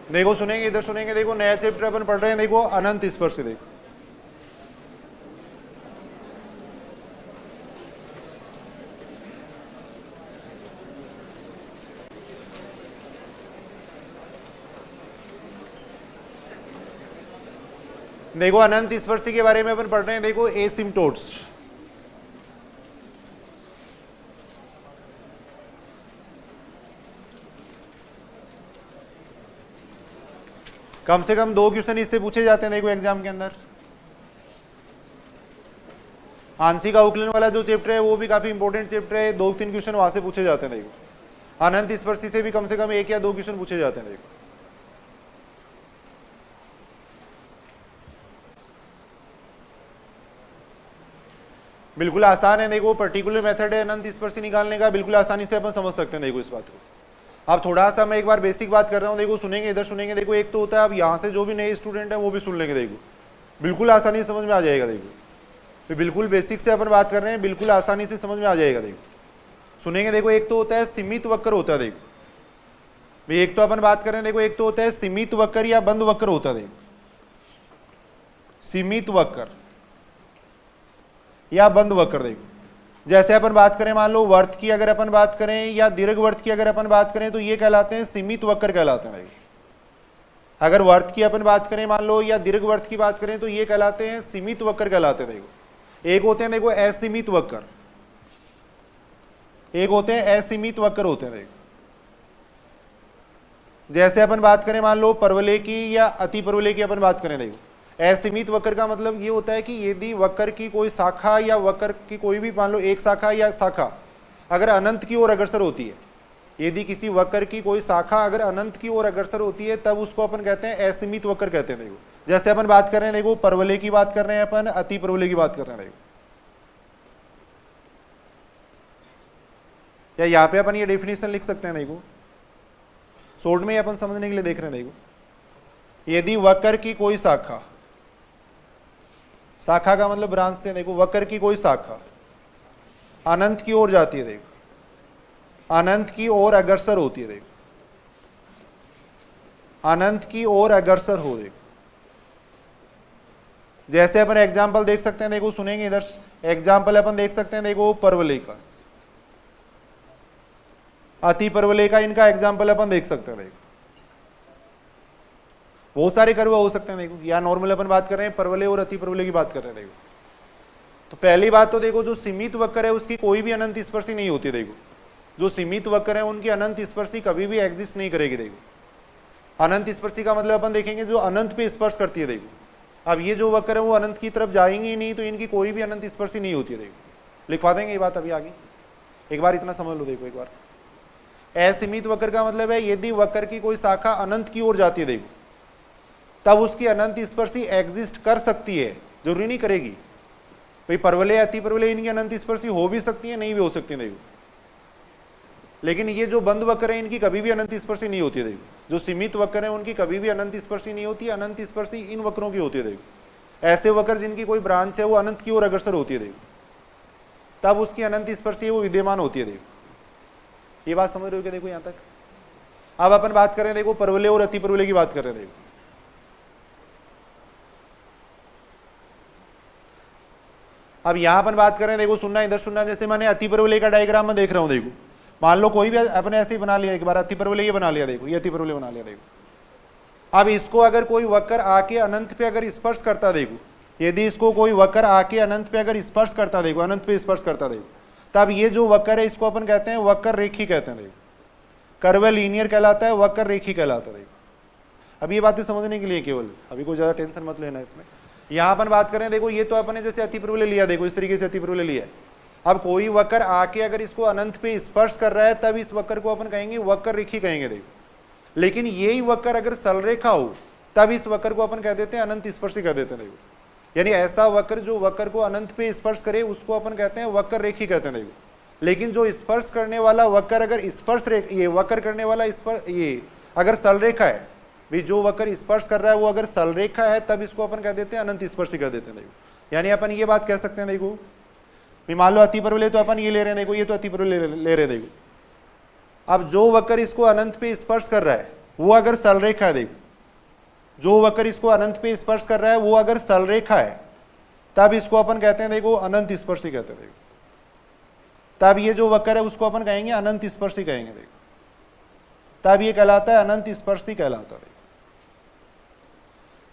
देखो सुनेंगे, इधर सुनेंगे, देखो नया चैप्टर अपन पढ़ रहे हैं, देखो अनंत स्पर्श। देखो देखो अनंत स्पर्शी के बारे में अपन पढ़ रहे हैं। देखो एसिम्प्टोट्स, कम से कम 2 क्वेश्चन इससे पूछे जाते हैं देखो एग्जाम के अंदर। आंशिक अवकलन वाला जो चैप्टर है वो भी काफी इंपॉर्टेंट चैप्टर है, 2-3 क्वेश्चन वहां से पूछे जाते हैं देखो। अनंत स्पर्शी से भी कम से कम 1 या 2 क्वेश्चन पूछे जाते हैं देखो। बिल्कुल आसान है, देखो पर्टिकुलर मेथड है अनंत स्पर्शी निकालने का, बिल्कुल आसानी से अपन समझ सकते हैं देखो इस बात को। अब थोड़ा सा मैं एक बार बेसिक बात कर रहा हूँ, देखो सुनेंगे, इधर सुनेंगे। देखो एक तो होता है, अब यहाँ से जो भी नए स्टूडेंट है वो भी सुन लेंगे, देखो बिल्कुल आसानी से समझ में आ जाएगा। देखो तो बिल्कुल बेसिक से अपन बात कर रहे हैं, बिल्कुल आसानी से समझ में आ जाएगा। देखो सुनेंगे, देखो एक तो होता है सीमित वक्र होता है। देखो भाई एक तो अपन बात कर रहे हैं, देखो एक तो होता है सीमित वक्र या बंद वक्र होता है। देखो सीमित वक्र या बंद वक्र, देखो जैसे अपन बात करें, मान लो वर्त की अगर अपन बात करें या दीर्घवर्त की अगर अपन बात करें तो ये कहलाते हैं सीमित वक्र कहलाते हैं। अगर वर्त की अपन बात करें मान लो या दीर्घवर्त की बात करें तो ये कहलाते हैं सीमित वक्र कहलाते हैं। देखो एक होते हैं देखो असीमित वक्र, एक होते हैं असीमित वक्र होते हैं। देखो जैसे अपन बात करें मान लो परवलय की या अति परवलय की अपन बात करें, देखो असीमित वक्र का मतलब ये होता है कि यदि वक्र की कोई शाखा या वक्र की कोई भी मान लो एक शाखा या शाखा अगर अनंत की ओर अग्रसर होती है, यदि किसी वक्र की कोई शाखा अगर अनंत की ओर अग्रसर होती है तब उसको अपन कहते हैं असीमित वक्र कहते हैं। देखो जैसे अपन बात कर रहे हैं, देखो परवलय की बात कर रहे हैं अपन, अति परवलय की बात कर रहे हैं। देखो या यहाँ पे अपन ये डेफिनेशन लिख सकते हैं, देखो शॉर्ट में अपन समझने के लिए देख रहे हैं। देखो यदि वक्र की कोई शाखा, शाखा का मतलब ब्रांच से, देखो वक्र की कोई शाखा अनंत की ओर जाती है, देखो अनंत की ओर अग्रसर होती है। देखो अनंत की ओर अग्रसर हो, देखो जैसे अपन एग्जाम्पल देख सकते हैं, देखो सुनेंगे, इधर एग्जाम्पल अपन देख सकते हैं। देखो परवलय का, अति परवलय का, इनका एग्जाम्पल अपन देख सकते हैं। देखो बहुत सारे कर्व हो सकते हैं। देखो या नॉर्मल अपन बात कर रहे हैं परवलय और अति परवलय की बात कर रहे हैं। देखो तो पहली बात तो देखो जो सीमित वक्र है उसकी कोई भी अनंत स्पर्शी नहीं होती। देखो जो सीमित वक्र है उनकी अनंत स्पर्शी कभी भी एग्जिस्ट नहीं करेगी। देखो अनंत स्पर्शी का मतलब अपन देखेंगे जो अनंत पे स्पर्श करती है। देखो अब ये जो वक्र है वो अनंत की तरफ जाएंगे ही नहीं, तो इनकी कोई भी अनंत स्पर्शी नहीं होती है। देखो लिखवा देंगे ये बात अभी आगे, एक बार इतना समझ लो। देखो एक बार असीमित वक्र का मतलब है यदि वक्र की कोई शाखा अनंत की ओर जाती है, देखो तब उसकी अनंत स्पर्शी एग्जिस्ट कर सकती है, जरूरी नहीं करेगी। भाई परवलय अति परवलय इनकी अनंत स्पर्शी हो भी सकती है, नहीं भी हो सकती है। देखो लेकिन ये जो बंद वक्र है इनकी कभी भी अनंत स्पर्शी नहीं होती है। देखो जो सीमित वक्र है उनकी कभी भी अनंत स्पर्शी नहीं होती है, अनंत स्पर्शी इन वक्रों की होती है। देखो ऐसे वक्र जिनकी कोई ब्रांच है वो अनंत की ओर अग्रसर होती है, देखो तब उसकी अनंत स्पर्शी है वो विद्यमान होती है। देखो ये बात समझ रहे हो क्या? देखो यहां तक। अब अपन बात करें, देखो परवलय और अति परवलय की बात कर रहे हैं। देखो अब यहां अपन बात करें, देखो सुनना, इधर सुनना। जैसे मैंने अति परवलय का डायग्राम में देख रहा हूं, देखो मान लो कोई भी अपने ऐसे ही बना लिया, एक बार अति परवलय ये बना लिया, देखो ये अति परवलय बना लिया। देखो अब इसको अगर कोई वक्र आके अनंत पे अगर स्पर्श करता, देखो यदि इसको कोई वक्र आके अनंत पे अगर स्पर्श करता, देखो अनंत पे स्पर्श करता, देखो तब ये जो वक्र है इसको अपन कहते हैं वक्र रेखी कहते हैं। देखो कर्व लीनियर कहलाता है, वक्र रेखी कहलाता है। देखो अब ये बातें समझने के लिए केवल, अभी कोई ज्यादा टेंशन मत लेना इसमें। यहाँ अपन बात करें, देखो ये तो अपने जैसे अति परवलय लिया, देखो इस तरीके से अति परवलय लिया है। अब कोई वक्र आके अगर इसको अनंत पे स्पर्श कर रहा है तब इस वक्र को अपन कहेंगे वक्र रेखी कहेंगे। देखो लेकिन यही वक्र अगर सरलरेखा हो तब इस वक्र को अपन कह देते हैं अनंत स्पर्शी कह देते हैं। देखो यानी ऐसा वक्र जो वक्र को अनंत पे स्पर्श करे उसको अपन कहते हैं वक्र रेखी कहते हैं। देखो लेकिन जो स्पर्श करने वाला वक्र अगर स्पर्श ये वक्र करने वाला ये अगर सरलरेखा है, भी जो वक्र स्पर्श कर रहा है वो अगर सरलरेखा है तब इसको अपन कह देते हैं अनंत स्पर्शी कह देते हैं। देखो यानी अपन ये बात कह सकते हैं, देखो मान लो अति परवलय तो अपन ये ले रहे हैं, देखो ये तो अति परवलय ले रहे हैं। देखो अब जो वक्र इसको अनंत पे स्पर्श कर रहा है वो अगर सरलरेखा है, देखो जो वक्र इसको अनंत पे स्पर्श कर रहा है वो अगर सरलरेखा है तब इसको अपन कहते हैं देखो अनंत स्पर्शी कहते हैं। देखो तब ये जो वक्र है उसको अपन कहेंगे अनंत स्पर्शी कहेंगे। देखो तब ये कहलाता है अनंत स्पर्शी कहलाता है।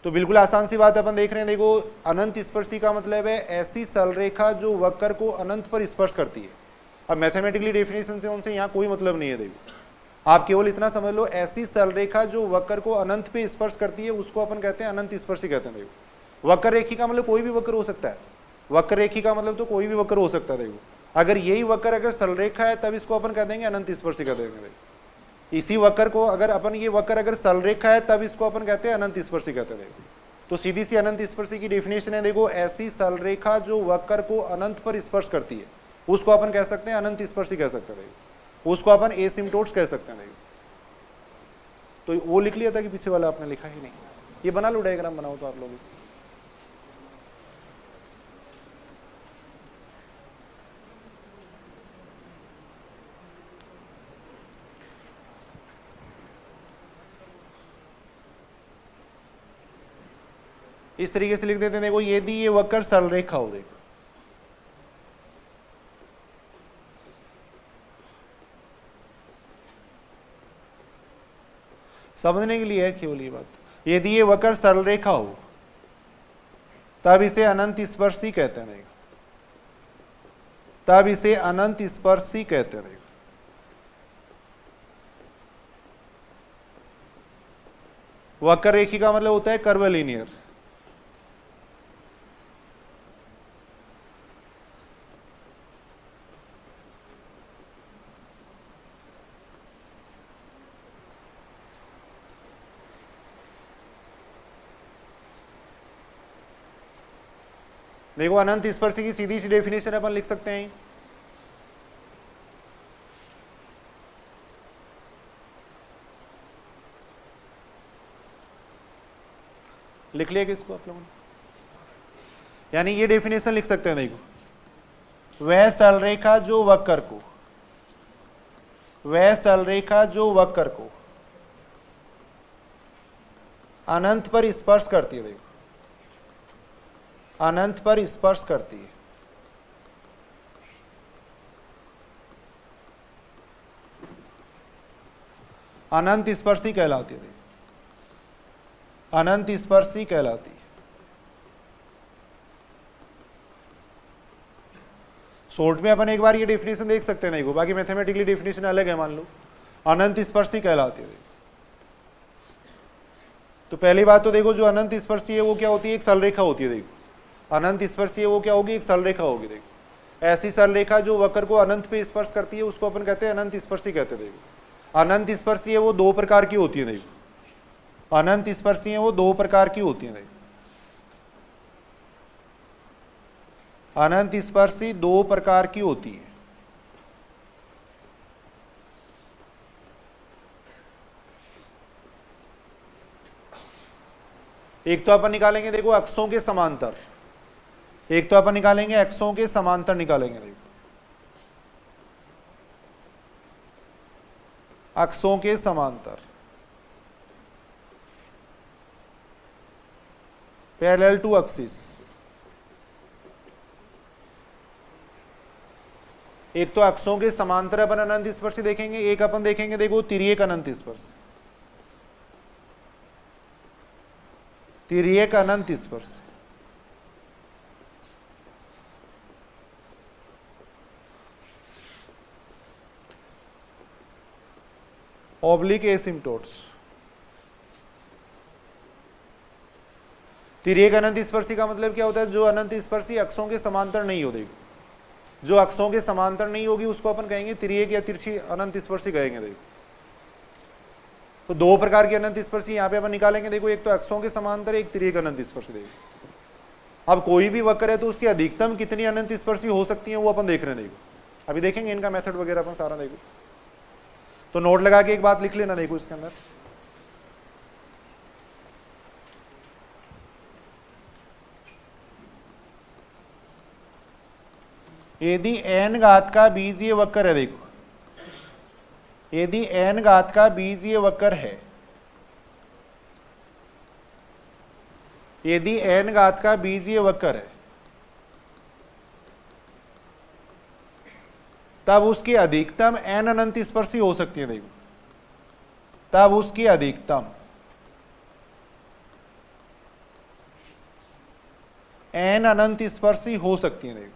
तो बिल्कुल आसान सी बात अपन देख रहे हैं। देखो अनंत स्पर्शी का मतलब है ऐसी सरलरेखा जो वक्र को अनंत पर स्पर्श करती है। अब मैथमेटिकली डेफिनेशन से उनसे यहाँ कोई मतलब नहीं है। देखो आप केवल इतना समझ लो, ऐसी सरलरेखा जो वक्र को अनंत पे स्पर्श करती है उसको अपन कहते हैं अनंत स्पर्शी कहते हैं। देखो वक्र रेखी का मतलब कोई भी वक्र हो सकता है। वक्र रेखी का मतलब तो कोई भी वक्र हो सकता है। देखो अगर यही वक्र अगर सरलरेखा है तब इसको अपन कह देंगे अनंत स्पर्शी कह देंगे। इसी वक्र को अगर अपन ये वक्र अगर सरलरेखा है तब इसको अपन कहते हैं अनंत स्पर्शी कहते हैं। तो सीधी सी अनंत स्पर्शी की डेफिनेशन है। देखो ऐसी सरलरेखा जो वक्र को अनंत पर स्पर्श करती है उसको अपन कह सकते हैं अनंत स्पर्शी कह सकते हैं। उसको अपन एसिम्प्टोट्स कह सकते हैं। तो वो लिख लिया था कि पीछे वाला आपने लिखा ही नहीं। ये बना लो, डायग्राम बनाओ तो आप लोग इसे। इस तरीके से लिख देते हैं। देखो यदि ये वक्र सरलरेखा हो, देखो समझने के लिए है केवल ये बात। यदि ये वक्र सरलरेखा हो तब इसे अनंत स्पर्शी कहते हैं। तब इसे अनंत स्पर्शी कहते हैं। वक्र रेखी का मतलब होता है कर्वलिनियर। देखो अनंत स्पर्शी की सीधी सी डेफिनेशन अपन लिख सकते हैं। लिख लिया किसको आप लोगों ने? यानी ये डेफिनेशन लिख सकते हैं। देखो वह सरलरेखा जो वक्र को, वह सरलरेखा जो वक्र को अनंत पर स्पर्श करती है। देखो अनंत पर स्पर्श करती है। अनंत स्पर्शी कहलाती है। अनंत स्पर्शी कहलाती है। शॉर्ट में अपन एक बार ये डेफिनेशन देख सकते हैं। देखो बाकी मैथमेटिकली डेफिनेशन अलग है। मान लो अनंत स्पर्शी कहलाती है। तो पहली बात तो देखो जो अनंत स्पर्शी है वो क्या होती है? एक सरलरेखा होती है। देखो अनंत स्पर्शी है वो क्या होगी? एक सरलरेखा होगी। देखो ऐसी सरलरेखा जो वक्र को अनंत पे स्पर्श करती है उसको अपन कहते हैं अनंत स्पर्शी कहते हैं। देखो अनंत स्पर्शी है वो दो प्रकार की होती है। देखो अनंत स्पर्शी है वो दो प्रकार की होती है। देखो अनंत स्पर्शी दो प्रकार की होती है। एक तो अपन निकालेंगे देखो अक्षों के समांतर, एक तो अपन निकालेंगे अक्षों के समांतर निकालेंगे। देखो अक्षों के समांतर पैरेलल टू एक्सिस। एक तो अक्षों के समांतर अपन अनंत स्पर्शी देखेंगे, एक अपन देखेंगे देखो तिर्यक अनंत स्पर्श। तिर्यक अनंत स्पर्श ऑब्लिक एसिम्प्टोट्स। तिर्यक अनंत स्पर्शी का मतलब क्या होता है? जो अनंत स्पर्शी अक्षों के समांतर नहीं हो। देखो जो अक्षों के समांतर नहीं होगी उसको अपन कहेंगे तिर्यक या तिरछी अनंत स्पर्शी कहेंगे। देखो तो दो प्रकार की अनंत स्पर्शी यहां पे अपन निकालेंगे। देखो एक तो अक्षों के समांतर, एक तिर्यक अनंत स्पर्शी। देखो अब कोई भी वक्र है तो उसकी अधिकतम कितनी अनंत स्पर्शी हो सकती है वो अपन देख रहे हैं। देखो अभी देखेंगे इनका मेथड वगैरह अपन सारा। देखो तो नोट लगा के एक बात लिख लेना। देखो इसके अंदर यदि n घात का बीजीय वक्र है। देखो यदि n घात का बीजीय वक्र है यदि n घात का बीजीय वक्र है तब उसकी अधिकतम n अनंत स्पर्शी हो सकती है। देखो, तब उसकी अधिकतम n अनंत स्पर्शी हो सकती है। देखो,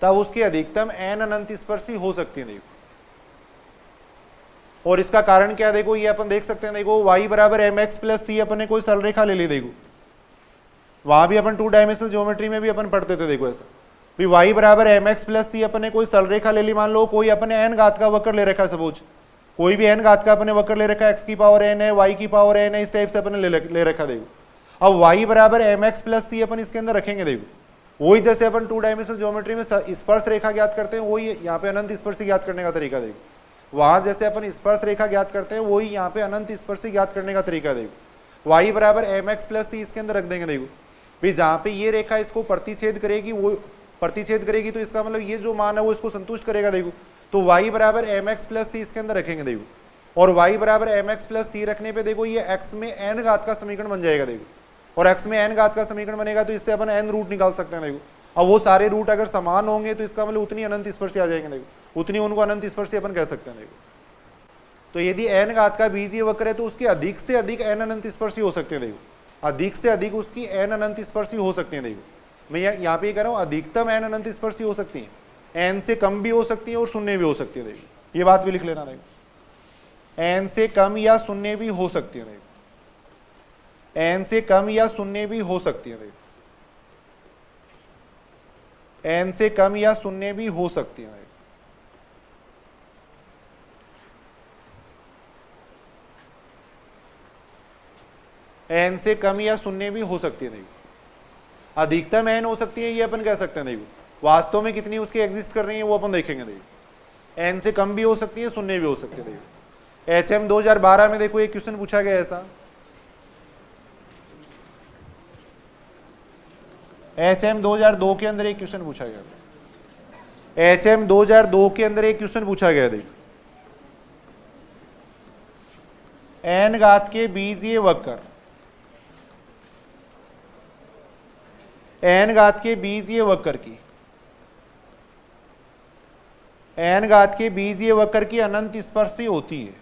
तब उसकी अधिकतम n अनंत स्पर्शी हो सकती है। देखो, और इसका कारण क्या है? देखो, ये अपन देख सकते हैं। देखो, y बराबर एम एक्स प्लस सी अपन ने कोई सरल रेखा ले ली। देखो, वहां भी अपन 2 डायमेंशनल ज्योमेट्री में भी अपन पढ़ते थे। देखो, ऐसा भी y बराबर एम एक्स प्लस सी अपन ने कोई सरल रेखा ले ली। मान लो कोई अपने n घात का वक्र ले रखा है। सपोज कोई भी n घात का अपने वक्र ले रखा है, x की पावर n है, y की पावर n है, इस टाइप से अपन ने ले रखा। देखो, अब y बराबर एम एक्स प्लस सी अपन इसके अंदर रखेंगे। देखो, वही जैसे अपन 2 डायमेंशनल ज्योमेट्री में स्पर्श रेखा ज्ञात करते हैं, वही यहाँ पे अनंत स्पर्शी ज्ञात करने का तरीका। देखो, वहां जैसे अपन स्पर्श रेखा ज्ञात करते हैं, वही यहाँ पे अनंत स्पर्शी ज्ञात करने का तरीका। देखो, y बराबर एम एक्स प्लस सी इसके अंदर रख देंगे। देखो भाई, जहाँ पे ये रेखा इसको प्रतिच्छेद करेगी, वो प्रतिच्छेद करेगी, तो इसका मतलब ये जो मान है वो इसको संतुष्ट करेगा। देखो, तो y बराबर एम एक्स प्लस सी इसके अंदर रखेंगे। देखो, और y बराबर एम एक्स प्लस सी रखने पे देखो ये x में n घात का समीकरण बन जाएगा। देखो, और x में n घात का समीकरण बनेगा तो इससे अपन n रूट निकाल सकते हैं। देखो, अब वो सारे रूट अगर समान होंगे तो इसका मतलब उतनी अनंत स्पर्शी आ जाएंगे। देखो, उतनी उनको अनंत स्पर्शी अपन कह सकते हैं। देखो, तो यदि n घात का बीजीय वक्र है तो उसकी अधिक से अधिक n अनंत स्पर्शी हो सकते हैं। देखो, अधिक से अधिक उसकी n अनंत स्पर्शी हो सकती है। देखो, मैं यहाँ पे कह रहा हूँ अधिकतम n अनंत स्पर्शी हो सकती है, n से कम भी हो सकती है और शून्य भी हो सकती है। देखो, ये बात भी लिख लेना। देखो, n से कम या शून्य भी हो सकती है। देखो, n से कम या शून्य भी हो सकती है। देखो, n से कम या शून्य भी हो सकती है। n से कम या शून्य भी हो सकती है। देखो, अधिकतम n हो सकती है, ये अपन कह सकते हैं। देखो, वास्तव में कितनी उसकी एग्जिस्ट कर रही है वो अपन देखेंगे। देखो, n से कम भी हो सकती है, शून्य भी हो सकती है। देखो, HM 2012 में देखो एक क्वेश्चन पूछा गया ऐसा, HM 2002 के अंदर एक क्वेश्चन पूछा गया। HM 2002 के अंदर एक क्वेश्चन पूछा गया। देखो, n घात के बीजीय वक्र, n घात के बीजीय वक्र की, n घात के बीजीय वक्र की अनंत स्पर्शी होती है।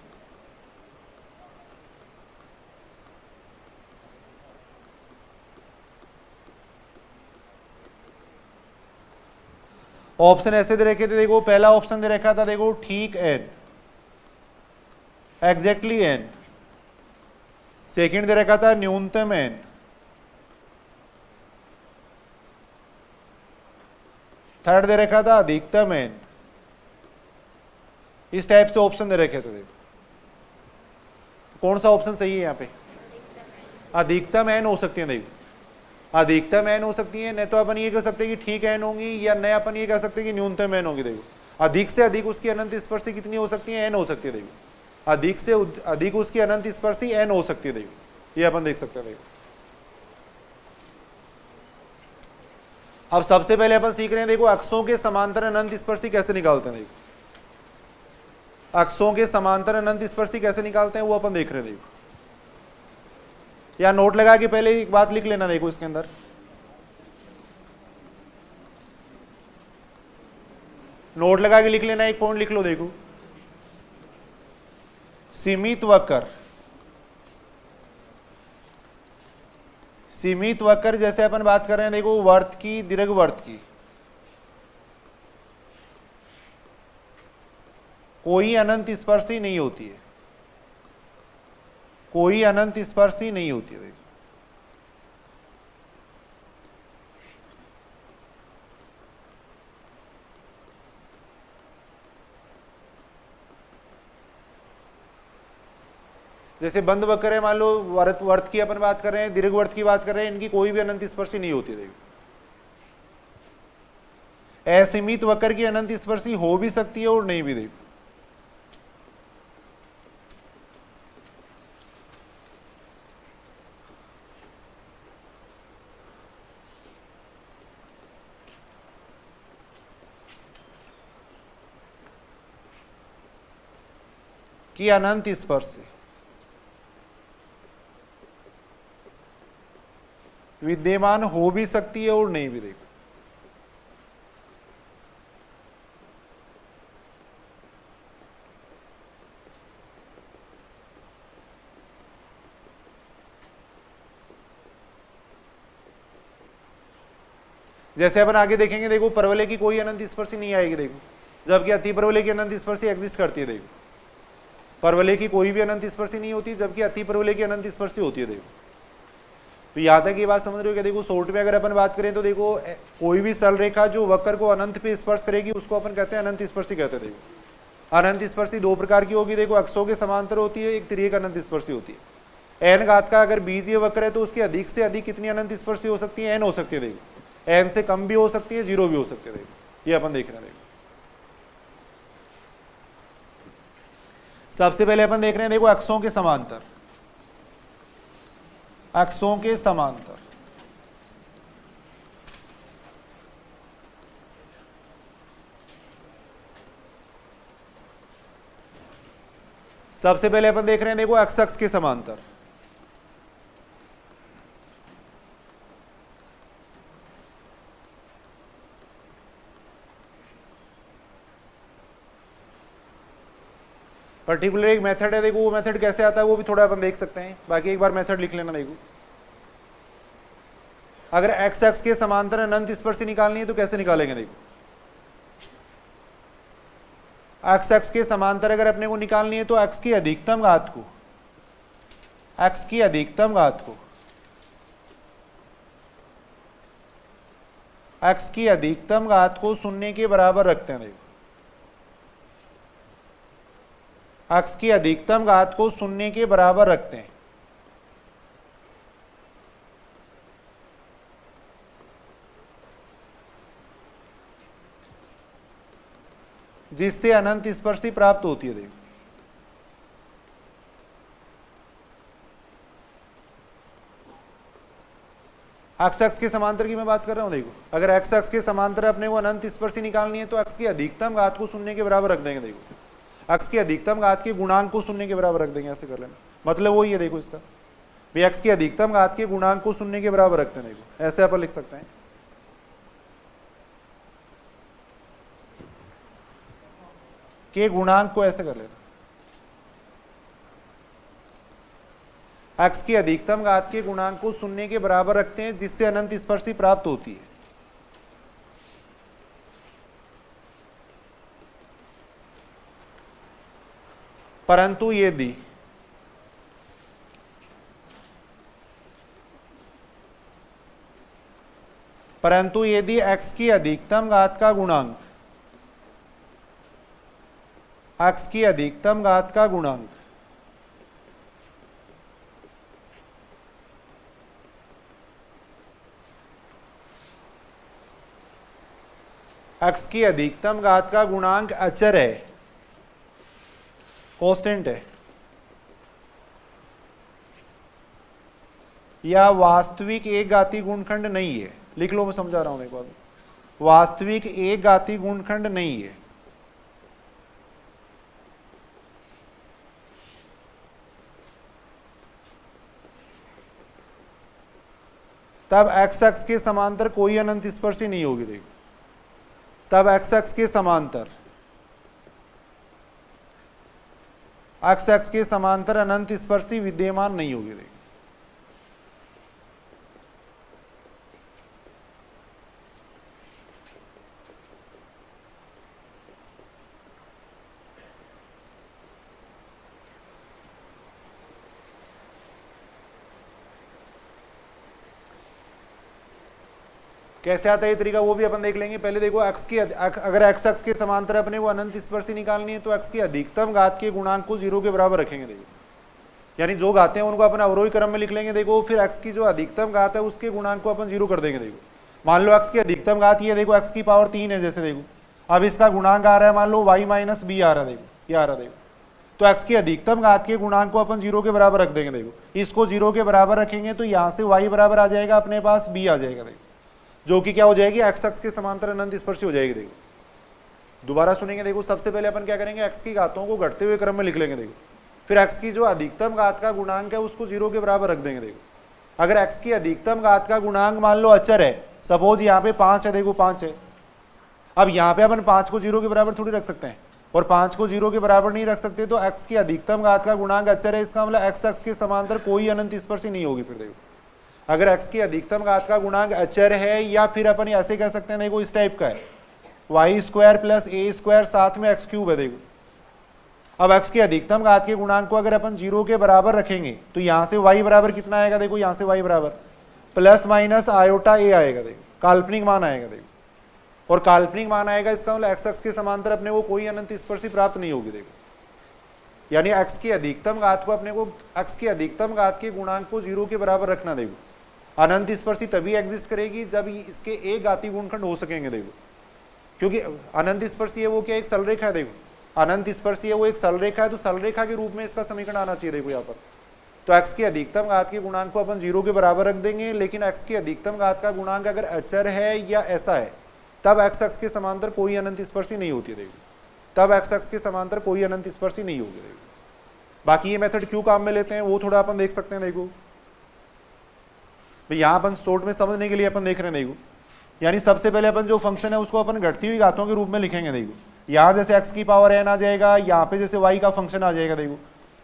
ऑप्शन ऐसे दे रखे थे। देखो, पहला ऑप्शन दे रखा था, देखो ठीक n, एग्जैक्टली n। सेकंड दे रखा था न्यूनतम n। थर्ड दे रखा था अधिकतम n। इस टाइप से ऑप्शन दे रखे थे। देखो, कौन सा ऑप्शन सही है यहाँ पे? अधिकतम n हो सकती है। देखो, अधिकतम n हो सकती है, नहीं तो अपन ये कह सकते हैं कि ठीक n होंगी, या नया अपन ये कह सकते हैं कि न्यूनतम n होगी। देखो, अधिक से अधिक उसकी अनंत स्पर्शी कितनी हो सकती है? n हो सकती है। देखो, अधिक से अधिक उसकी अनंत स्पर्शी n हो सकती है। देखो, ये अपन देख सकते हैं। देखो, अब सबसे पहले अपन सीख रहे हैं, देखो अक्षों के समांतर अनंत स्पर्शी कैसे निकालते हैं। देखो, अक्षों के समांतर अनंत स्पर्शी कैसे निकालते हैं वो अपन देख रहे हैं। देखो, या नोट लगा के पहले एक बात लिख लेना। देखो, इसके अंदर नोट लगा के लिख लेना, एक पॉइंट लिख लो। देखो, सीमित वक्र, सीमित वक्र जैसे अपन बात कर रहे हैं, देखो वर्त की, दीर्घवृत्त की, कोई अनंत स्पर्शी नहीं होती है, कोई अनंत स्पर्शी नहीं होती है। देखो, जैसे बंद वक्र है, मान लो वर्त की अपन बात कर रहे हैं, दीर्घवृत्त की बात कर रहे हैं, इनकी कोई भी अनंत स्पर्शी नहीं होती। देखो, असीमित वक्र की अनंत स्पर्शी हो भी सकती है और नहीं भी। देखो, कि अनंत स्पर्शी विद्यमान हो भी सकती है और नहीं भी। देखो जैसे अपन आगे देखेंगे, देखो परवलय की कोई अनंत स्पर्शी नहीं आएगी, देखो, जबकि अति परवलय की अनंत स्पर्शी एग्जिस्ट करती है। देखो परवलय की कोई भी अनंत स्पर्शी नहीं होती, जबकि अति परवलय की अनंत स्पर्शी होती है। देखो तो यहां तक ये बात समझ रहे हो क्या? देखो शॉर्ट में अगर अपन बात करें तो देखो कोई भी सरल रेखा जो वक्र को अनंत पे स्पर्श करेगी उसको अपन कहते हैं अनंत स्पर्शी कहते हैं। देखो अनंत स्पर्शी दो प्रकार की होगी, देखो अक्षों के समांतर होती है, एक तिर्यक अनंत स्पर्शी होती है। n घात का अगर बीजीय वक्र है तो उसकी अधिक से अधिक कितनी अनंत स्पर्शी हो सकती है? n हो सकती है। देखो n से कम भी हो सकती है, 0 भी हो सकती है। देखो ये अपन देख रहे हैं। देखो सबसे पहले अपन देख रहे हैं, देखो अक्षों के समांतर, अक्षों के समांतर सबसे पहले अपन देख रहे हैं, देखो अक्ष अक्ष के समांतर। पर्टिकुलर एक मेथड है, देखो वो मेथड कैसे आता है वो भी थोड़ा अपन देख सकते हैं। बाकी एक बार मेथड लिख लेना। देखो अगर एक्स एक्स के समांतर अनंत स्पर्शी निकालनी है तो कैसे निकालेंगे? देखो एक्स एक्स के समांतर अगर अपने को निकालनी है तो एक्स की अधिकतम घात को, एक्स की अधिकतम घात को, एक्स की अधिकतम घात को शून्य के बराबर रखते हैं। देखो एक्स की अधिकतम घात को शून्य के बराबर रखते हैं, जिससे अनंत स्पर्शी प्राप्त होती है। देखो एक्स एक्स के समांतर की मैं बात कर रहा हूं। देखो अगर एक्स एक्स के समांतर अपने को अनंत स्पर्शी निकालनी है तो एक्स की अधिकतम घात को शून्य के बराबर रख देंगे। देखो एक्स की अधिकतम घात के गुणांक को शून्य के बराबर रख देंगे, ऐसे कर लेना। मतलब वही है, देखो इसका भी एक्स की अधिकतम घात के गुणांक को शून्य के बराबर रखते हैं। देखो ऐसे अपन लिख सकते हैं के गुणांक को ऐसे कर लेना, एक्स की अधिकतम घात के गुणांक को शून्य के बराबर रखते हैं, जिससे अनंत स्पर्शी प्राप्त होती है। परंतु यदि एक्स की अधिकतम घात का गुणांक, एक्स की अधिकतम घात का गुणांक एक्स की अधिकतम घात का गुणांक अचर है, कांस्टेंट है, या वास्तविक एक घाती गुणखंड नहीं है। लिख लो, मैं समझा रहा हूं एक बार। वास्तविक एक घाती गुणखंड नहीं है, तब एक्स एक्स के समांतर कोई अनंत स्पर्शी नहीं होगी। देखो तब एक्स एक्स के समांतर, एक्स एक्स के समांतर अनंत स्पर्शी विद्यमान नहीं होगी। देखो कैसे आता है ये तरीका, वो भी अपन देख लेंगे। पहले देखो एक्स की अगर एक्स एक्स के समांतर अपने को अनंत स्पर्शी निकालनी है तो एक्स की अधिकतम घात के गुणांक को 0 के बराबर रखेंगे। देखो यानी जो घातें हैं उनको अपन अवरोही क्रम में लिख लेंगे। देखो फिर एक्स की जो अधिकतम घात है उसके गुणांक को अपन 0 कर देंगे। देखो मान लो एक्स की अधिकतम घात ये, देखो एक्स की पावर 3 है जैसे। देखो अब इसका गुणांक आ रहा है, मान लो y माइनस बी आ रहा है। देखो ये आ रहा है। देखो तो एक्स की अधिकतम घात के गुणांक को अपन 0 के बराबर रख देंगे। देखो इसको 0 के बराबर रखेंगे तो यहाँ से y बराबर आ जाएगा, अपने पास b आ जाएगा। देखो जो कि क्या हो जाएगी, एक्स एक्स के समांतर अनंत स्पर्शी हो जाएगी। देखो दोबारा सुनेंगे। देखो सबसे पहले अपन क्या करेंगे, एक्स की घातों को घटते हुए क्रम में लिख लेंगे। देखो फिर x की जो अधिकतम घात का गुणांक है उसको 0 के बराबर रख देंगे। देखो अगर x की अधिकतम घात का गुणांक मान लो अचर है, सपोज यहाँ पे 5 है, देखो 5 है। अब यहाँ पे अपन 5 को 0 के बराबर थोड़ी रख सकते हैं, और 5 को 0 के बराबर नहीं रख सकते, तो x की अधिकतम घात का गुणांक अचर है, इसका मतलब x अक्ष के समांतर कोई अनंत स्पर्शी नहीं होगी। फिर देखो अगर x की अधिकतम घात का गुणांक अचर है, या फिर अपन ऐसे कह सकते हैं, देखो इस टाइप का है, वाई स्क्वायर प्लस ए स्क्वायर साथ में एक्स क्यूब है। देखो अब x की अधिकतम घात के गुणांक को अगर अपन 0 के बराबर रखेंगे तो यहाँ से y बराबर कितना आएगा, देखो यहाँ से y बराबर प्लस माइनस आयोटा ए आएगा। देखो काल्पनिक मान आएगा, देखो और काल्पनिक मान आएगा, इसका मतलब x अक्ष के समांतर अपने को कोई अनंत स्पर्शी प्राप्त नहीं होगी। देखो यानी x की अधिकतम घात को अपने को x की अधिकतम घात के गुणांक को 0 के बराबर रखना। देखो अनंत स्पर्शी तभी एग्जिस्ट करेगी जब इसके एक घातीय गुणखंड हो सकेंगे। देखो क्योंकि अनंत स्पर्शी है वो क्या, एक सरल रेखा है। देखो अनंत स्पर्शी है वो एक सरल रेखा है, तो सरल रेखा के रूप में इसका समीकरण आना चाहिए। देखो यहाँ पर तो x की अधिकतम घात के गुणांक को अपन 0 के बराबर रख देंगे, लेकिन x की अधिकतम घात का गुणांक अगर अचर है या ऐसा है, तब x अक्ष के समांतर कोई अनंत स्पर्शी नहीं होती है। देखो तब x अक्ष के समांतर कोई अनंत स्पर्शी नहीं होगी। देखो बाकी ये मेथड क्यों काम में लेते हैं वो थोड़ा अपन देख सकते हैं। देखो यहाँ अपन शॉर्ट में समझने के लिए अपन देख रहे हैं। देखो यानी सबसे पहले अपन जो फंक्शन है उसको अपन घटती हुई घातों के रूप में लिखेंगे। देखो यहाँ जैसे x की पावर n आ जाएगा, यहाँ पे जैसे y का फंक्शन आ जाएगा। देखो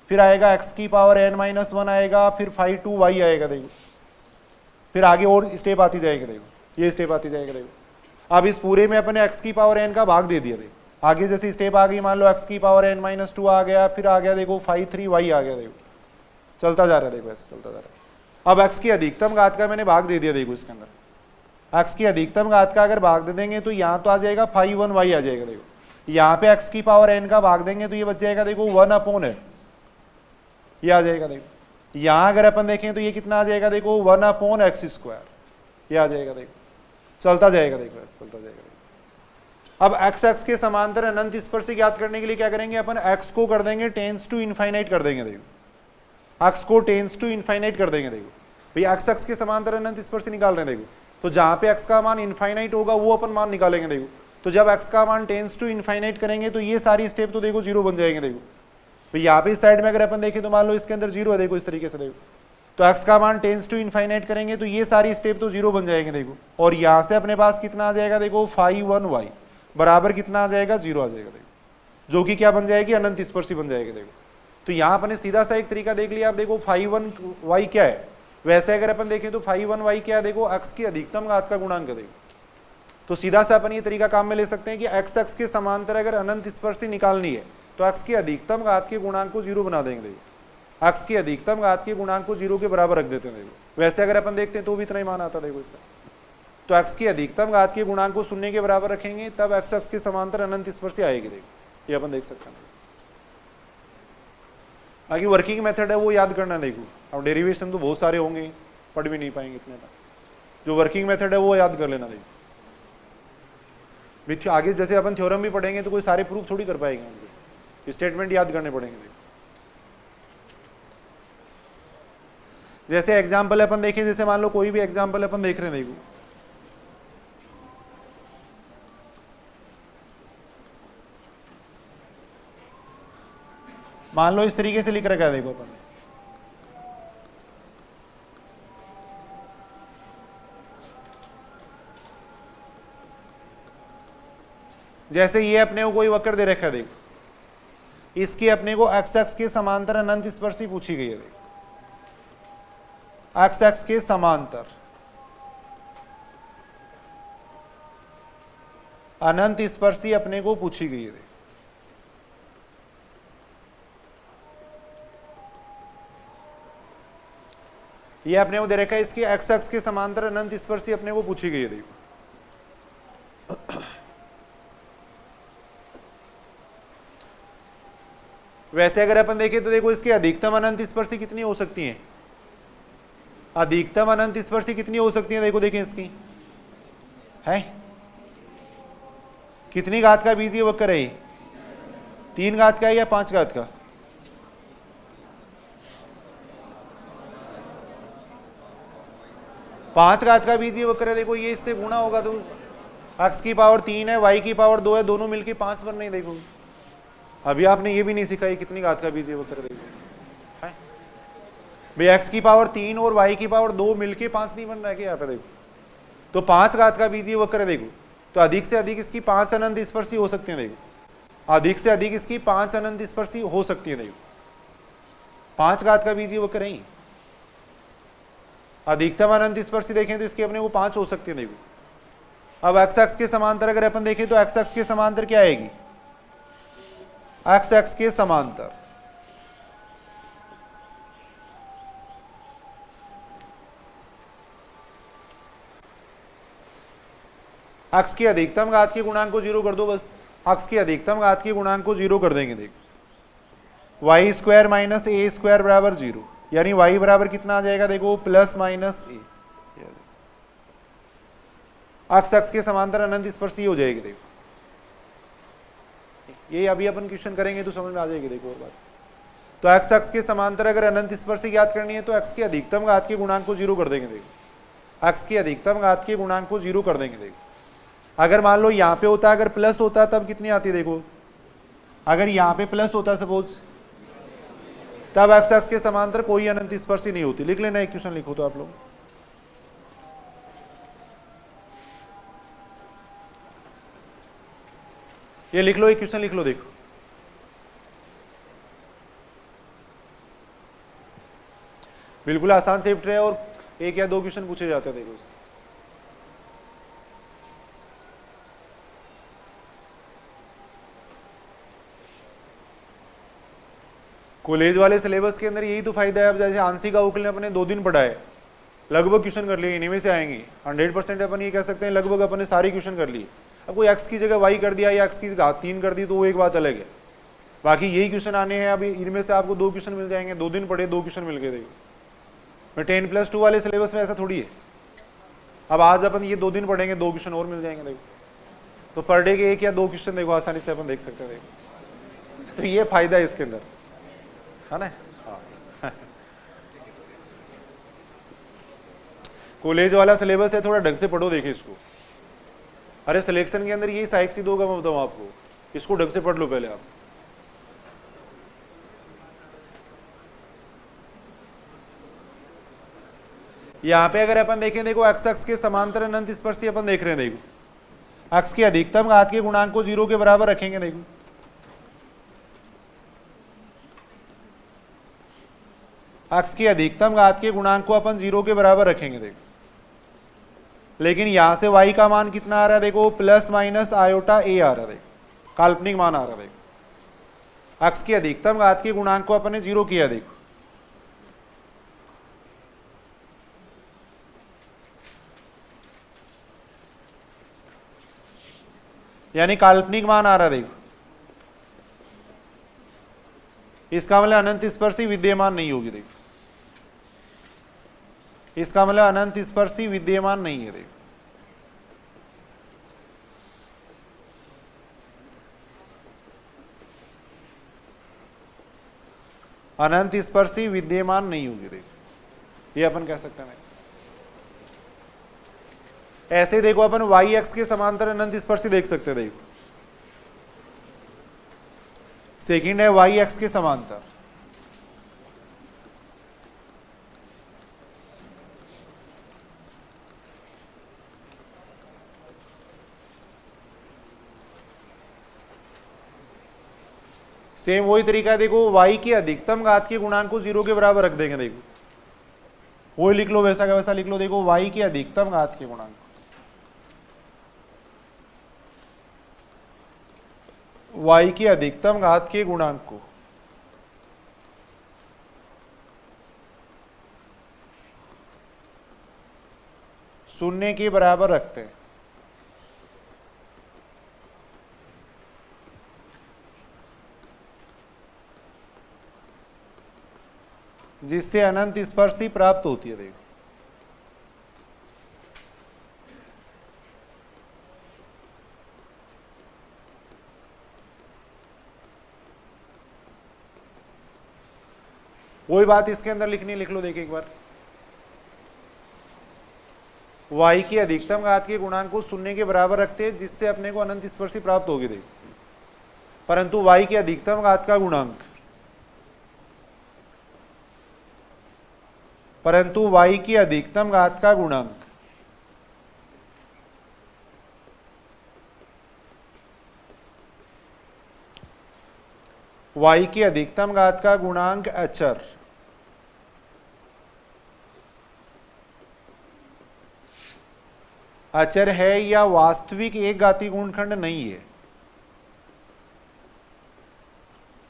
फिर आएगा x की पावर n-1 आएगा, फिर 5/2y आएगा। देखो फिर आगे और स्टेप आती जाएगी। देखो ये स्टेप आती जाएगा। देखो अब इस पूरे में अपने x की पावर n का भाग दे दिया। देखो आगे जैसे स्टेप आ गई, मान लो x की पावर n-2 आ गया, फिर आ गया देखो 5/3y आ गया। देखो चलता जा रहा है, देखो ऐसे चलता जा रहा है। अब x की अधिकतम घात का मैंने भाग दे दिया। देखो इसके अंदर x की अधिकतम घात का अगर भाग दे देंगे तो यहाँ तो आ जाएगा 5/1y आ जाएगा। देखो यहाँ पे x की पावर n का भाग देंगे तो ये बच जाएगा देखो 1/x, ये आ जाएगा। देखो यहाँ अगर अपन देखें तो ये कितना आ जाएगा, देखो 1/x², ये आ जाएगा। देखो चलता जाएगा, देखो ऐसे चलता जाएगा। देखो अब x अक्ष के समांतर अनंत स्पर्शी ज्ञात करने के लिए क्या करेंगे अपन, x को कर देंगे टेंस टू इनफाइनाइट कर देंगे। देखो x को टेंस टू इनफाइनाइट कर देंगे। देखो भैया x अक्ष के समांतर अनंत स्पर्शी निकाल रहे हैं। देखो तो जहाँ पे x का मान इनफाइनाइट होगा वो अपन मान निकालेंगे। देखो तो जब x का मान टेंस टू इनफाइनाइट करेंगे तो ये सारी स्टेप तो देखो 0 बन जाएंगे। देखो तो यहाँ पे इस साइड में अगर अपन देखें तो मान लो इसके अंदर 0 है। देखो इस तरीके से देखो तो x का मान टेंस टू इनफाइनाइट करेंगे तो ये सारी स्टेप तो 0 बन जाएंगे। देखो और यहाँ से अपने पास कितना आ जाएगा, देखो 5/1y बराबर कितना आ जाएगा, 0 आ जाएगा। देखो जो कि क्या बन जाएगी, अनंत स्पर्शी बन जाएगी। देखो तो यहाँ अपने सीधा सा एक तरीका देख लिया। आप देखो 5/1y क्या है, वैसे अगर अपन देखें तो 5/1y क्या है, देखो x की अधिकतम घात का गुणांक है। देखो तो सीधा सा अपन ये तरीका काम में ले सकते हैं कि x अक्ष के समांतर अगर अनंत स्पर्शी निकालनी है तो x की अधिकतम घात के गुणांक को 0 बना देंगे। देखो x की अधिकतम घात के गुणांक को 0 के बराबर रख देते हैं। देखो वैसे अगर अपन देखते हैं तो भी इतना ही मान आता। देखो इसका तो x की अधिकतम घात के गुणांक को 0 के बराबर रखेंगे तब x अक्ष के समांतर अनंत स्पर्शी आएगी। देखो ये अपन देख सकते हैं। बाकी वर्किंग मेथड है वो याद करना। देखो अब डेरिवेशन तो बहुत सारे होंगे, पढ़ भी नहीं पाएंगे इतने टाइम। जो वर्किंग मेथड है वो याद कर लेना। देखो आगे जैसे अपन थ्योरम भी पढ़ेंगे तो कोई सारे प्रूफ थोड़ी कर पाएंगे, उनको स्टेटमेंट याद करने पड़ेंगे। देखो जैसे एग्जाम्पल अपन देखें, जैसे मान लो कोई भी एग्जाम्पल अपन देख रहे हैं। देखो मान लो इस तरीके से लिख रखा है। देखो अपन जैसे ये अपने को कोई वक्र दे रखा है। देखो इसकी अपने को x अक्ष के समांतर अनंत स्पर्शी पूछी गई है। देखो x अक्ष के समांतर अनंत स्पर्शी अपने को पूछी गई है। देखो ये अपने को दे रखा है, इसकी x अक्ष के समांतर अनंत स्पर्शी अपने को पूछी गई है। देखो वैसे अगर अपन देखें तो देखो इसकी अधिकतम अनंत स्पर्शी कितनी हो सकती है, अधिकतम अनंत स्पर्शी कितनी हो सकती है। देखो देखें इसकी है कितनी घात का बीजीय वक्र है, 3 घात का है या 5 घात का, 5 घात का बीजीय वक्र है। देखो ये इससे गुणा होगा तो x की पावर 3 है, y की पावर 2 है, दोनों मिलके 5 बन रही। देखो अभी आपने ये भी नहीं सीखा ये कितनी घात का बीजीय वक्र देखो भाई, x की पावर 3 और y की पावर 2 मिलके 5 नहीं बन रहा है क्या यहाँ पे देखो, तो 5 घात का बीजीय वक्र है देखो, तो अधिक से अधिक इसकी 5 अनंत स्पर्शी हो सकती है देखो, अधिक से अधिक इसकी 5 अनंत स्पर्शी हो सकती है देखो, 5 घात का बीजीय वक्र नहीं, अधिकतम अनंत स्पर्शी देखें तो इसकी अपने को 5 हो सकती है देखो। अब x अक्ष के समांतर अगर अपन देखें तो x अक्ष के समांतर क्या आएगी, x अक्ष के समांतर x की अधिकतम घात के गुणांक को 0 कर दो बस, x की अधिकतम घात के गुणांक को 0 कर देंगे देखो, y स्क्वायर माइनस ए स्क्वायर बराबर 0, यानी y बराबर कितना आ जाएगा देखो प्लस माइनस ए, x अक्ष के समांतर अनंत स्पर्शी हो जाएगी देखो, ये अभी अपन क्वेश्चन करेंगे तो समझ में आ जाएगी देखो और बात। तो x अक्ष के समांतर अगर अनंत स्पर्शी ज्ञात करनी है तो x की अधिकतम घात के गुणांक को 0 कर देंगे देखो, x की अधिकतम घात के गुणांक को 0 कर देंगे देखो। अगर मान लो यहाँ पे होता, अगर प्लस होता तब कितनी आती देखो, अगर यहाँ पे प्लस होता सपोज, तब x अक्ष के समांतर कोई अनंत स्पर्शी नहीं होती। लिख लेना, एक क्वेश्चन लिखो तो आप लोग, ये लिख लो, एक क्वेश्चन लिख लो देखो, बिल्कुल आसान चैप्टर है और 1 या 2 क्वेश्चन पूछे जाते हैं देखो इससे। कॉलेज वाले सिलेबस के अंदर यही तो फायदा है। अब जैसे आंशिक अवकल ने अपने 2 दिन पढ़ाए, लगभग क्वेश्चन कर लिए, इन्हीं में से आएंगे 100%, अपन ये कह सकते हैं लगभग अपने सारे क्वेश्चन कर लिए। अब कोई x की जगह y कर दिया या x की घात 3 कर दी तो वो एक बात अलग है, बाकी यही क्वेश्चन आने हैं। अभी इनमें से आपको 2 क्वेश्चन मिल जाएंगे, 2 दिन पढ़े 2 क्वेश्चन मिल गए देखो। मैं 10+2 वाले सिलेबस में ऐसा थोड़ी है, अब आज अपन ये 2 दिन पढ़ेंगे 2 क्वेश्चन और मिल जाएंगे देखो, तो पर डे के 1 या 2 क्वेश्चन देखो आसानी से अपन देख सकते हैं देखो, तो ये फायदा है इसके अंदर, है ना। हाँ कॉलेज वाला सिलेबस है, थोड़ा ढंग से पढ़ो देखिए इसको। अरे सिलेक्शन के अंदर यही सहायक सिद्ध होगा, मैं बताऊँ आपको, इसको ढंग से पढ़ लो पहले आप। यहाँ पे अगर अपन देखें देखो, x अक्ष के समांतर अनंत स्पर्शी अपन देख रहे हैं देखो, x की अधिकतम घात के गुणांक को 0 के बराबर रखेंगे देखो, x की अधिकतम घात के गुणांक को अपन 0 के बराबर रखेंगे देखो, लेकिन यहां से y का मान कितना आ रहा है देखो, प्लस माइनस आयोटा a आ रहा है देखो, काल्पनिक मान आ रहा है देखो। x की अधिकतम घात के गुणांक को अपन ने 0 किया देखो, यानी काल्पनिक मान आ रहा है देखो, इसका मतलब अनंत स्पर्शी विद्यमान नहीं होगी देखो, इसका मतलब अनंत स्पर्शी विद्यमान नहीं है देखो। अनंत स्पर्शी विद्यमान नहीं होगी देखो, ये अपन कह सकते हैं। ऐसे देखो अपन y अक्ष के समांतर अनंत स्पर्शी देख सकते हैं देखो, सेकंड है y अक्ष के समांतर, सेम वही तरीका है देखो, y की अधिकतम घात के गुणांक को 0 के बराबर रख देंगे देखो, वही लिख लो, वैसा का वैसा लिख लो देखो, y की अधिकतम घात के गुणांक, y की अधिकतम घात के गुणांक को शून्य के बराबर रखते हैं, जिससे अनंत स्पर्शी प्राप्त होती है देखो। वही बात इसके अंदर लिखनी, लिख लो देखिए एक बार, y की अधिकतम घात के गुणांक को शून्य के बराबर रखते हैं, जिससे अपने को अनंत स्पर्शी प्राप्त होगी देखो। परंतु y के अधिकतम घात का गुणांक, परंतु y की अधिकतम घात का गुणांक y की अधिकतम घात का गुणांक अचर अचर है या वास्तविक एक घातीय गुणनखंड नहीं है,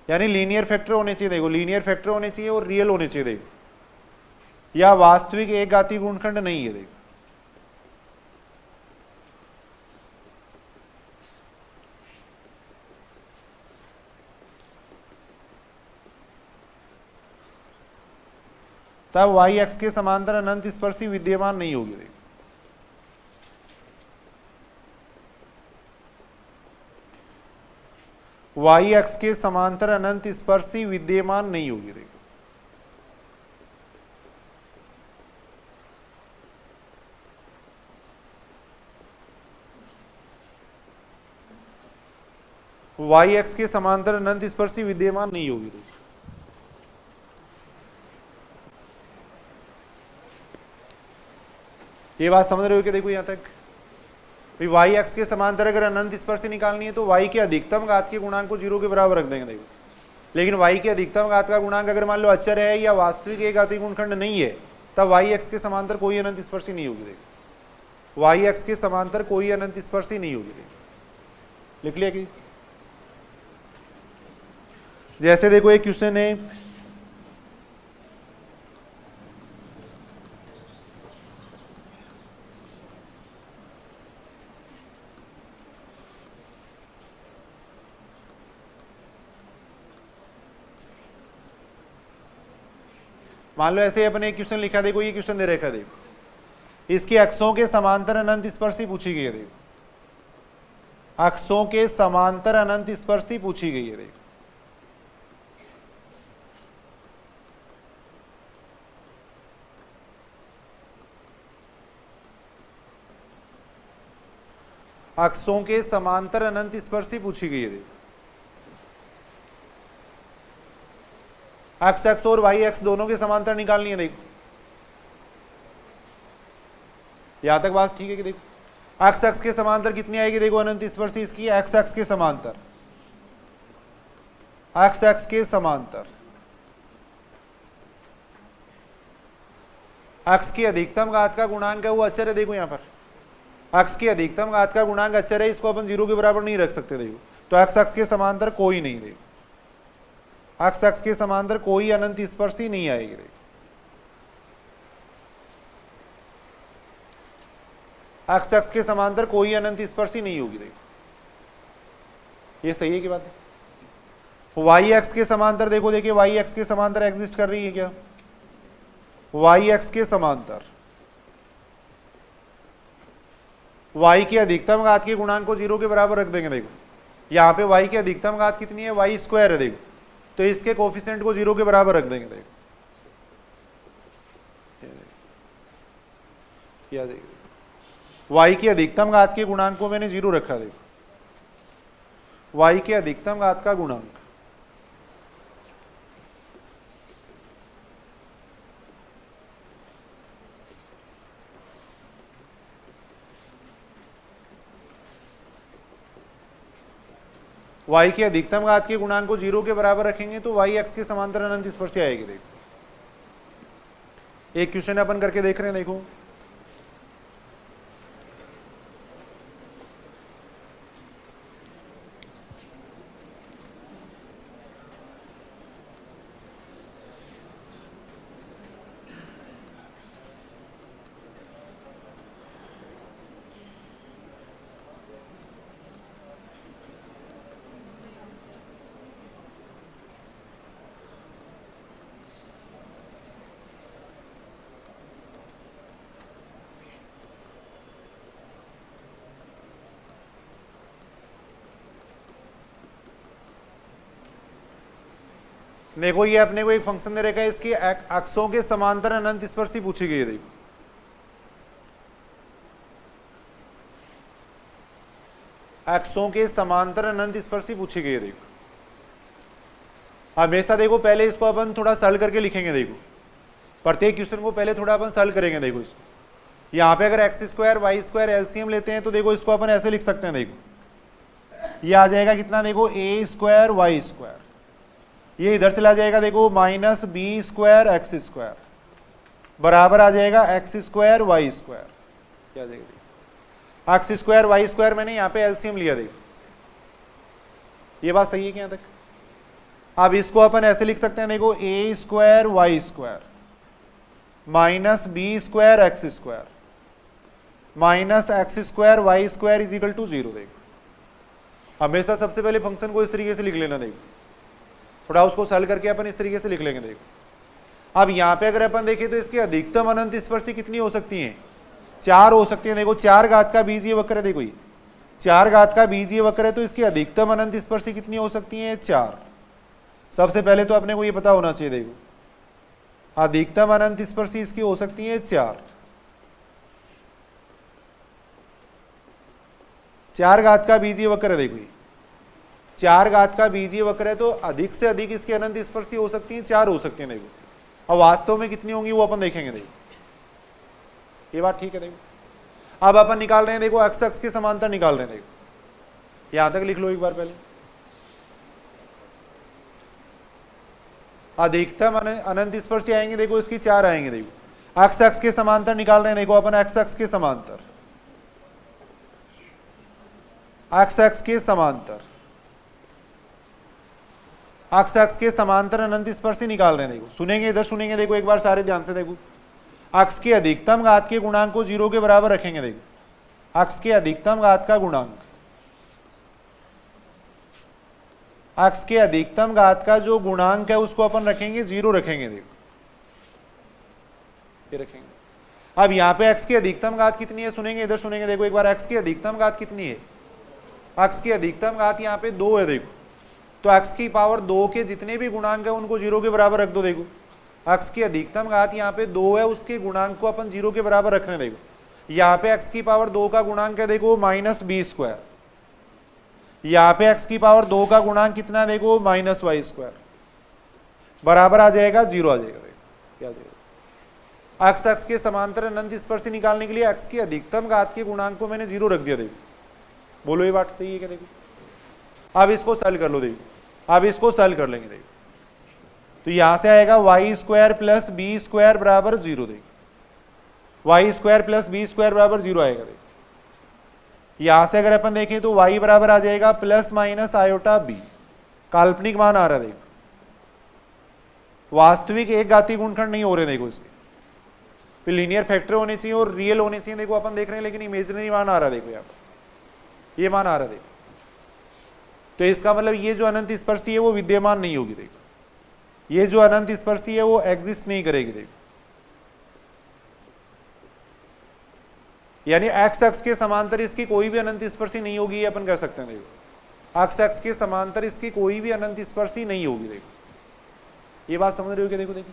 यानी लीनियर फैक्टर होने चाहिए, देखो लीनियर फैक्टर होने चाहिए और रियल होने चाहिए, देखो, या वास्तविक एक घातीय गुणनखंड नहीं है, देखो। तब y x के समांतर अनंत स्पर्शी विद्यमान नहीं होगी, देखो। y x के समांतर अनंत स्पर्शी विद्यमान नहीं होगी, देखो। y x के समांतर अनंत स्पर्शी विद्यमान नहीं होगी, देखो। ये बात समझ रहे हो कि देखो यहां तक y x के समांतर अगर अनंत स्पर्शी निकालनी है तो y के अधिकतम घात के गुणांक को 0 के बराबर रख देंगे, देखो। लेकिन y के अधिकतम घात का गुणांक अगर मान लो अचर है या वास्तविक एक घातीय गुणनखंड नहीं है, तब y x के समांतर कोई अनंत स्पर्शी नहीं होगी, देखो। y x के समांतर कोई अनंत स्पर्शी नहीं होगी, देखो। लिख लिया कि जैसे देखो एक क्वेश्चन है, मान लो ऐसे अपने एक क्वेश्चन लिखा, देखो ये क्वेश्चन दे रखा, देखो इसके अक्षों के समांतर अनंत स्पर्शी पूछी गई है, देखो अक्षों के समांतर अनंत स्पर्शी पूछी गई है, देखो। अक्षों के समांतर अनंत स्पर्शी पूछी गई है, देखो। एक्स एक्स और वाई एक्स दोनों के समांतर निकालनी है, देखो। यहां तक बात ठीक है कि देखो एक्स एक्स के समांतर कितनी आएगी, देखो अनंत स्पर्शी इसकी एक्स एक्स के समांतर, एक्स एक्स के समांतर एक्स की अधिकतम घात का गुणांक है वो अचर है, देखो यहां पर एक्स की अधिकतम घात का गुणांक अचर है, इसको अपन 0 के बराबर नहीं रख सकते, देखो। तो एक्स एक्स के समांतर कोई नहीं, देखो एक्स एक्स के समांतर कोई अनंत स्पर्शी नहीं आएगी, देखो। एक्स एक्स के समांतर कोई अनंत स्पर्शी नहीं होगी, देखो। ये सही है की बात है। वाई एक्स के समांतर देखो, देखिए वाई एक्स के समांतर एग्जिस्ट कर रही है क्या, वाई एक्स के समांतर y के अधिकतम घात के गुणांक को 0 के बराबर रख देंगे, देखो यहाँ पे y की अधिकतम घात कितनी है, y स्क्वायर है, देखो। तो इसके कोफिशिएंट को 0 के बराबर रख देंगे, देखो। क्या देखो y की अधिकतम घात के गुणांक को मैंने 0 रखा, देखो y के अधिकतम घात का गुणांक y के अधिकतम घात के गुणांक को 0 के बराबर रखेंगे तो y x के समांतर अनंत स्पर्शी आएगी, देखो। एक क्वेश्चन अपन करके देख रहे हैं, देखो देखो ये अपने को एक फंक्शन दे रखा है, इसकी अक्षों के समांतर अनंत स्पर्शी पूछी गई है, देखो अक्षों के समांतर अनंत स्पर्शी पूछी गई है, देखो हमेशा देखो पहले इसको अपन थोड़ा सॉल्व करके लिखेंगे, देखो प्रत्येक क्वेश्चन को पहले थोड़ा अपन सॉल्व करेंगे। देखो इसको यहाँ पे अगर x square y square LCM लेते हैं तो देखो इसको अपन ऐसे लिख सकते हैं, देखो ये आ जाएगा कितना, देखो ए स्क्वायर वाई स्क्वायर, ये इधर चला जाएगा देखो minus b square x square बराबर आ जाएगा एक्स स्क्वायर वाई स्क्वायर, क्या आ जाएगा एक्स स्क्वायर वाई स्क्वायर। मैंने यहाँ पे एलसीएम लिया, देखो ये बात सही है क्या यहाँ तक। अब इसको अपन ऐसे लिख सकते हैं, देखो a square y square minus b square x square minus x square y square is equal to 0। देखो हमेशा सबसे पहले फंक्शन को इस तरीके से लिख लेना, देखो थोड़ा उसको सॉल्व करके अपन इस तरीके से लिख लेंगे। देखो अब यहाँ पे अगर अपन देखें तो इसकी अधिकतम अनंत स्पर्शी कितनी हो सकती है, 4 हो सकती है। देखो 4 घात का बीजीय वक्र है, देखो ये 4 घात का बीजीय वक्र है, तो इसकी अधिकतम अनंत स्पर्शी कितनी हो सकती है, 4। सबसे पहले तो अपने को ये पता होना चाहिए, देखो अधिकतम अनंत स्पर्शी इसकी हो सकती है 4। 4 घात का बीजीय वक्र है, देखो ये 4 घात का बीजीय वक्र है, तो अधिक से अधिक इसकी अनंत स्पर्शी हो सकती है 4 हो सकती है। देखो अब वास्तव में कितनी होंगी वो अपन देखेंगे, देखो ये बात ठीक है। देखो अब अपन निकाल रहे हैं, देखो एक्स अक्ष के समांतर निकाल रहे हैं। देखो यहां तक लिख लो एक बार पहले, अधिकतम अनंत स्पर्शी आएंगे, देखो इसकी 4 आएंगे। देखो एक्स अक्ष के समांतर निकाल रहे हैं, देखो अपन एक्स अक्ष के समांतर, एक्स अक्ष के समांतर, एक्स अक्ष के समांतर अनंत स्पर्शी निकाल रहे हैं। देखो सुनेंगे, इधर सुनेंगे, देखो एक बार सारे ध्यान से। देखो अक्ष के अधिकतम घात के गुणांक को 0 के बराबर रखेंगे। देखो अक्ष के अधिकतम घात का गुणांक, अक्ष के अधिकतम घात का जो गुणांक है उसको अपन रखेंगे 0 रखेंगे। देखो ये रखेंगे। अब यहाँ पे x की अधिकतम घात कितनी है, सुनेंगे, इधर सुनेंगे। देखो एक बार x की अधिकतम घात कितनी है, x की अधिकतम घात यहाँ पे 2 है। देखो तो x की पावर 2 के जितने भी गुणांक है उनको 0 के बराबर रख दो। देखो x की अधिकतम घात यहाँ पे 2 है, उसके गुणांक को अपन 0 के बराबर रख रहे हैं। देखो यहाँ पे x की पावर 2 का गुणांक है, देखो माइनस बी स्क्वायर, यहाँ पे x की पावर 2 का गुणांक कितना है, देखो माइनस वाई स्क्वायर बराबर आ जाएगा 0 आ जाएगा। देखो क्या जाएगा, x अक्ष के समांतर अनंत स्पर्शी निकालने के लिए x की अधिकतम घात के गुणांक को मैंने 0 रख दिया। देखो बोलो ये बात सही है क्या। देखो अब इसको सॉल्व कर लो। देखो अब इसको सॉल्व कर लेंगे। देखो तो यहां से आएगा y square plus b square बराबर 0। देखो y square plus b square बराबर 0 आएगा। देखो यहां से अगर अपन देखें तो y बराबर आ जाएगा प्लस माइनस आयोटा b, काल्पनिक मान आ रहा है। देखो वास्तविक एक घातीय गुणनखंड नहीं हो रहे। देखो इसके फिर लीनियर फैक्टर होने चाहिए और रियल होने चाहिए। देखो अपन देख रहे हैं लेकिन इमेजिनरी मान आ रहा है। देखो यहाँ पर ये मान आ रहा है। देखो तो इसका मतलब ये जो अनंत स्पर्शी है वो विद्यमान नहीं होगी। देखो ये जो अनंत स्पर्शी है वो एग्जिस्ट नहीं करेगी। देखो यानी एक्स अक्ष के समांतर इसकी कोई भी अनंत स्पर्शी नहीं होगी, ये अपन कह सकते हैं। देखो एक्स अक्ष के समांतर इसकी कोई भी अनंत स्पर्शी नहीं होगी। देखो ये बात समझ रहे हो क्या। देखो देखो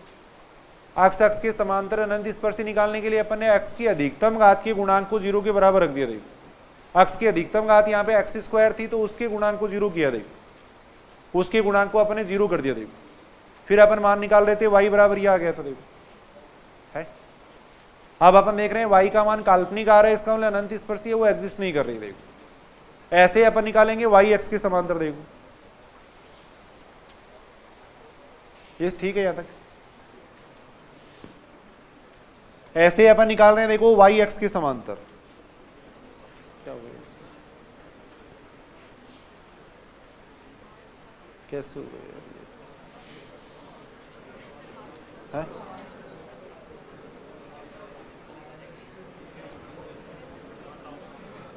एक्स अक्ष के समांतर अनंत स्पर्शी निकालने के लिए अपन ने एक्स की अधिकतम घात के गुणांक को 0 के बराबर रख दिया। देखो एक्स की अधिकतम घात यहाँ पे एक्स स्क्वायर थी तो उसके गुणांक को 0 किया। देखो उसके गुणांक को अपन ने 0 कर दिया। देखो फिर अपन मान निकाल रहे थे y बराबर ये आ गया था। देखो है अब अपन देख रहे हैं y का मान काल्पनिक आ रहा है, इसका मतलब अनंत स्पर्शी है वो एग्जिस्ट नहीं कर रही। देखो ऐसे अपन निकालेंगे y x के समांतर। देखो ये ठीक है यहां तक। ऐसे अपन निकाल रहे हैं, देखो y x के समांतर। क्या हो गया इसका, कैसे हो गया है?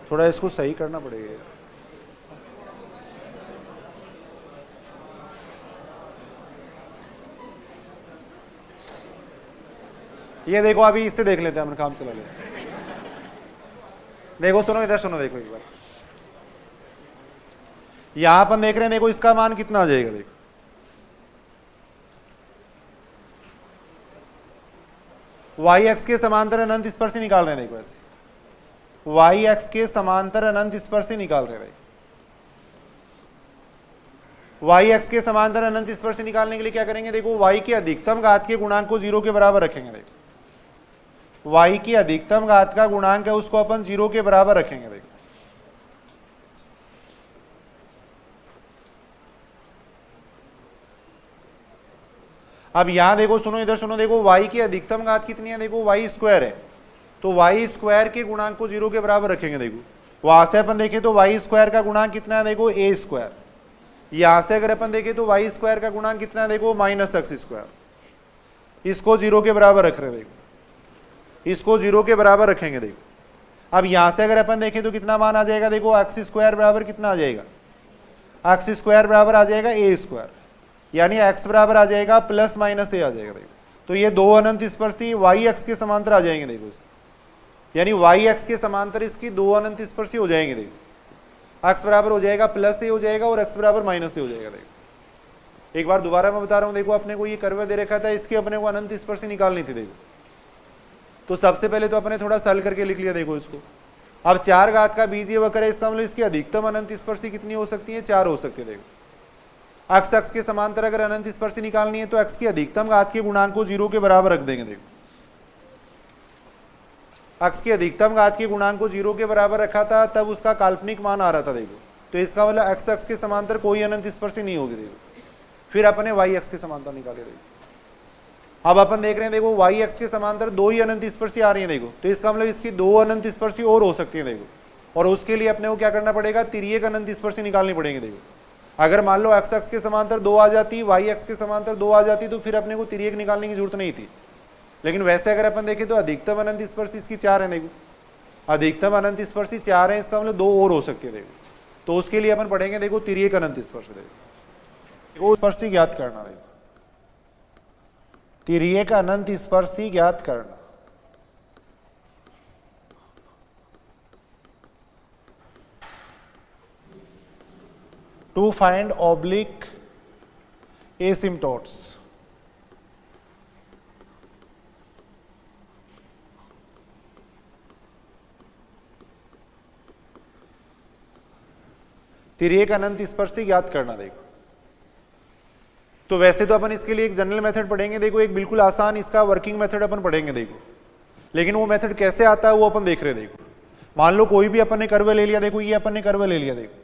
थोड़ा इसको सही करना पड़ेगा। ये देखो अभी इससे देख लेते हैं, हम काम चला लेते हैं। देखो सुनो, इधर सुनो। देखो एक बार यहां अपन देख रहे हैं, देखो इसका मान कितना आ जाएगा। देखो वाई एक्स के समांतर अनंत स्पर्शी निकाल रहे हैं। देखो ऐसे y x के समांतर अनंत स्पर्शी निकाल रहे हैं। वाई एक्स के समांतर अनंत स्पर्शी निकालने के लिए क्या करेंगे, देखो वाई की अधिकतम घात के गुणांक को 0 के बराबर रखेंगे। देखो वाई की अधिकतम घात का गुणांक है उसको अपन 0 के बराबर रखेंगे। देखो अब यहां देखो, सुनो इधर सुनो, देखो y की अधिकतम घात कितनी है, देखो y स्क्वायर है, तो y स्क्वायर के गुणांक को 0 के बराबर रखेंगे। देखो वहां से अपन देखें तो y स्क्वायर का गुणांक कितना है, देखो a स्क्वायर। यहां से अगर अपन देखें तो y स्क्वायर का गुणांक कितना है, देखो माइनस एक्स स्क्वायर। इसको 0 के बराबर रख रहे हैं, देखो इसको 0 के बराबर रखेंगे। देखो अब यहां से अगर अपन देखें तो कितना मान आ जाएगा, देखो एक्स स्क्वायर बराबर कितना आ जाएगा, एक्स स्क्वायर बराबर आ जाएगा a स्क्वायर, यानी x बराबर आ जाएगा प्लस माइनस ए आ जाएगा। देखो तो ये दो अनंत स्पर्शी वाई एक्स के समांतर आ जाएंगे। देखो यानी वाई एक्स के समांतर इसकी दो अनंत स्पर्शी हो जाएंगे। देखो x बराबर हो जाएगा प्लस ए हो जाएगा और x बराबर माइनस ए हो जाएगा। देखो एक बार दोबारा मैं बता रहा हूँ, देखो अपने को ये कर्व दे रखा था, इसकी अपने को अनंत स्पर्शी निकालनी थी। देखो तो सबसे पहले तो अपने थोड़ा सरल करके लिख लिया। देखो इसको अब 4 घात का बीजीय वक्र है, इसका मतलब इसकी अधिकतम अनंत स्पर्शी कितनी हो सकती है, 4 हो सकती है। देखो x के समांतर अगर अनंत स्पर्शी निकालनी है तो x की अधिकतम घात के गुणांक को 0 के बराबर रख देंगे। देखो x की अधिकतम घात के गुणांक को 0 के बराबर रखा था, तब उसका काल्पनिक मान आ रहा था। देखो तो इसका मतलब x के समांतर कोई अनंत स्पर्शी नहीं होगी। देखो फिर अपने y के समांतर निकाले। देखो अब अपन देख रहे हैं, देखो y के समांतर दो ही अनंत स्पर्शी आ रही है। देखो तो इसका मतलब इसकी दो अनंत स्पर्शी और हो सकती है। देखो और उसके लिए अपने को क्या करना पड़ेगा, तिर्यक अनंत स्पर्शी निकालनी पड़ेगी। देखो अगर मान लो x के समांतर 2 आ जाती, y के समांतर 2 आ जाती, तो फिर अपने को तिर्यक निकालने की जरूरत नहीं थी। लेकिन वैसे अगर अपन देखें तो अधिकतम अनंत स्पर्शी इसकी 4 है। देखो अधिकतम अनंत स्पर्शी 4 है, इसका मतलब 2 और हो सकती है। देखो तो उसके लिए अपन पढ़ेंगे, देखो तिर्यक अनंत स्पर्शी। देखो स्पर्शी ज्ञात करना, देखो तिर्यक अनंत स्पर्शी ज्ञात करना। To find oblique asymptotes. तिर्यक अनंत स्पर्शी ज्ञात करना। देखो तो वैसे तो अपन इसके लिए एक जनरल मेथड पढ़ेंगे। देखो एक बिल्कुल आसान इसका वर्किंग मेथड अपन पढ़ेंगे। देखो लेकिन वो मेथड कैसे आता है वो अपन देख रहे हैं। देखो मान लो कोई भी अपन ने कर्व ले लिया। देखो ये अपन ने कर्व ले लिया। देखो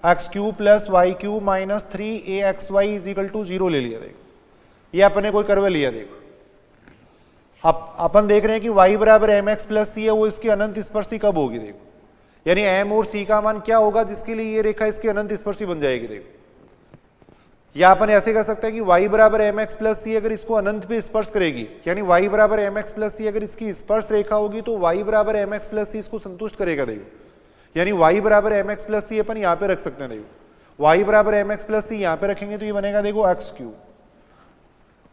x cube plus y cube minus 3aXy equal to 0 ले लिया। देखो ये अपन ने कोई कर्व लिया। देखो अब अपन देख रहे हैं कि y बराबर एम एक्स प्लस सी है, वो इसकी अनंत स्पर्शी कब होगी। देखो यानी m और c का मान क्या होगा जिसके लिए ये रेखा इसकी अनंत स्पर्शी बन जाएगी। देखो या अपन ऐसे कर सकते हैं कि y बराबर एम एक्स प्लस सी अगर इसको अनंत पे स्पर्श करेगी, यानी y बराबर एम एक्स प्लस सी अगर इसकी स्पर्श रेखा होगी तो y बराबर एम एक्स प्लस सी इसको संतुष्ट करेगा। देखो यानी y बराबर एम एक्स प्लस सी अपन यहाँ पे रख सकते हैं। देखो y बराबर एम एक्स प्लस सी यहाँ पे रखेंगे तो ये बनेगा, देखो एक्स क्यूब।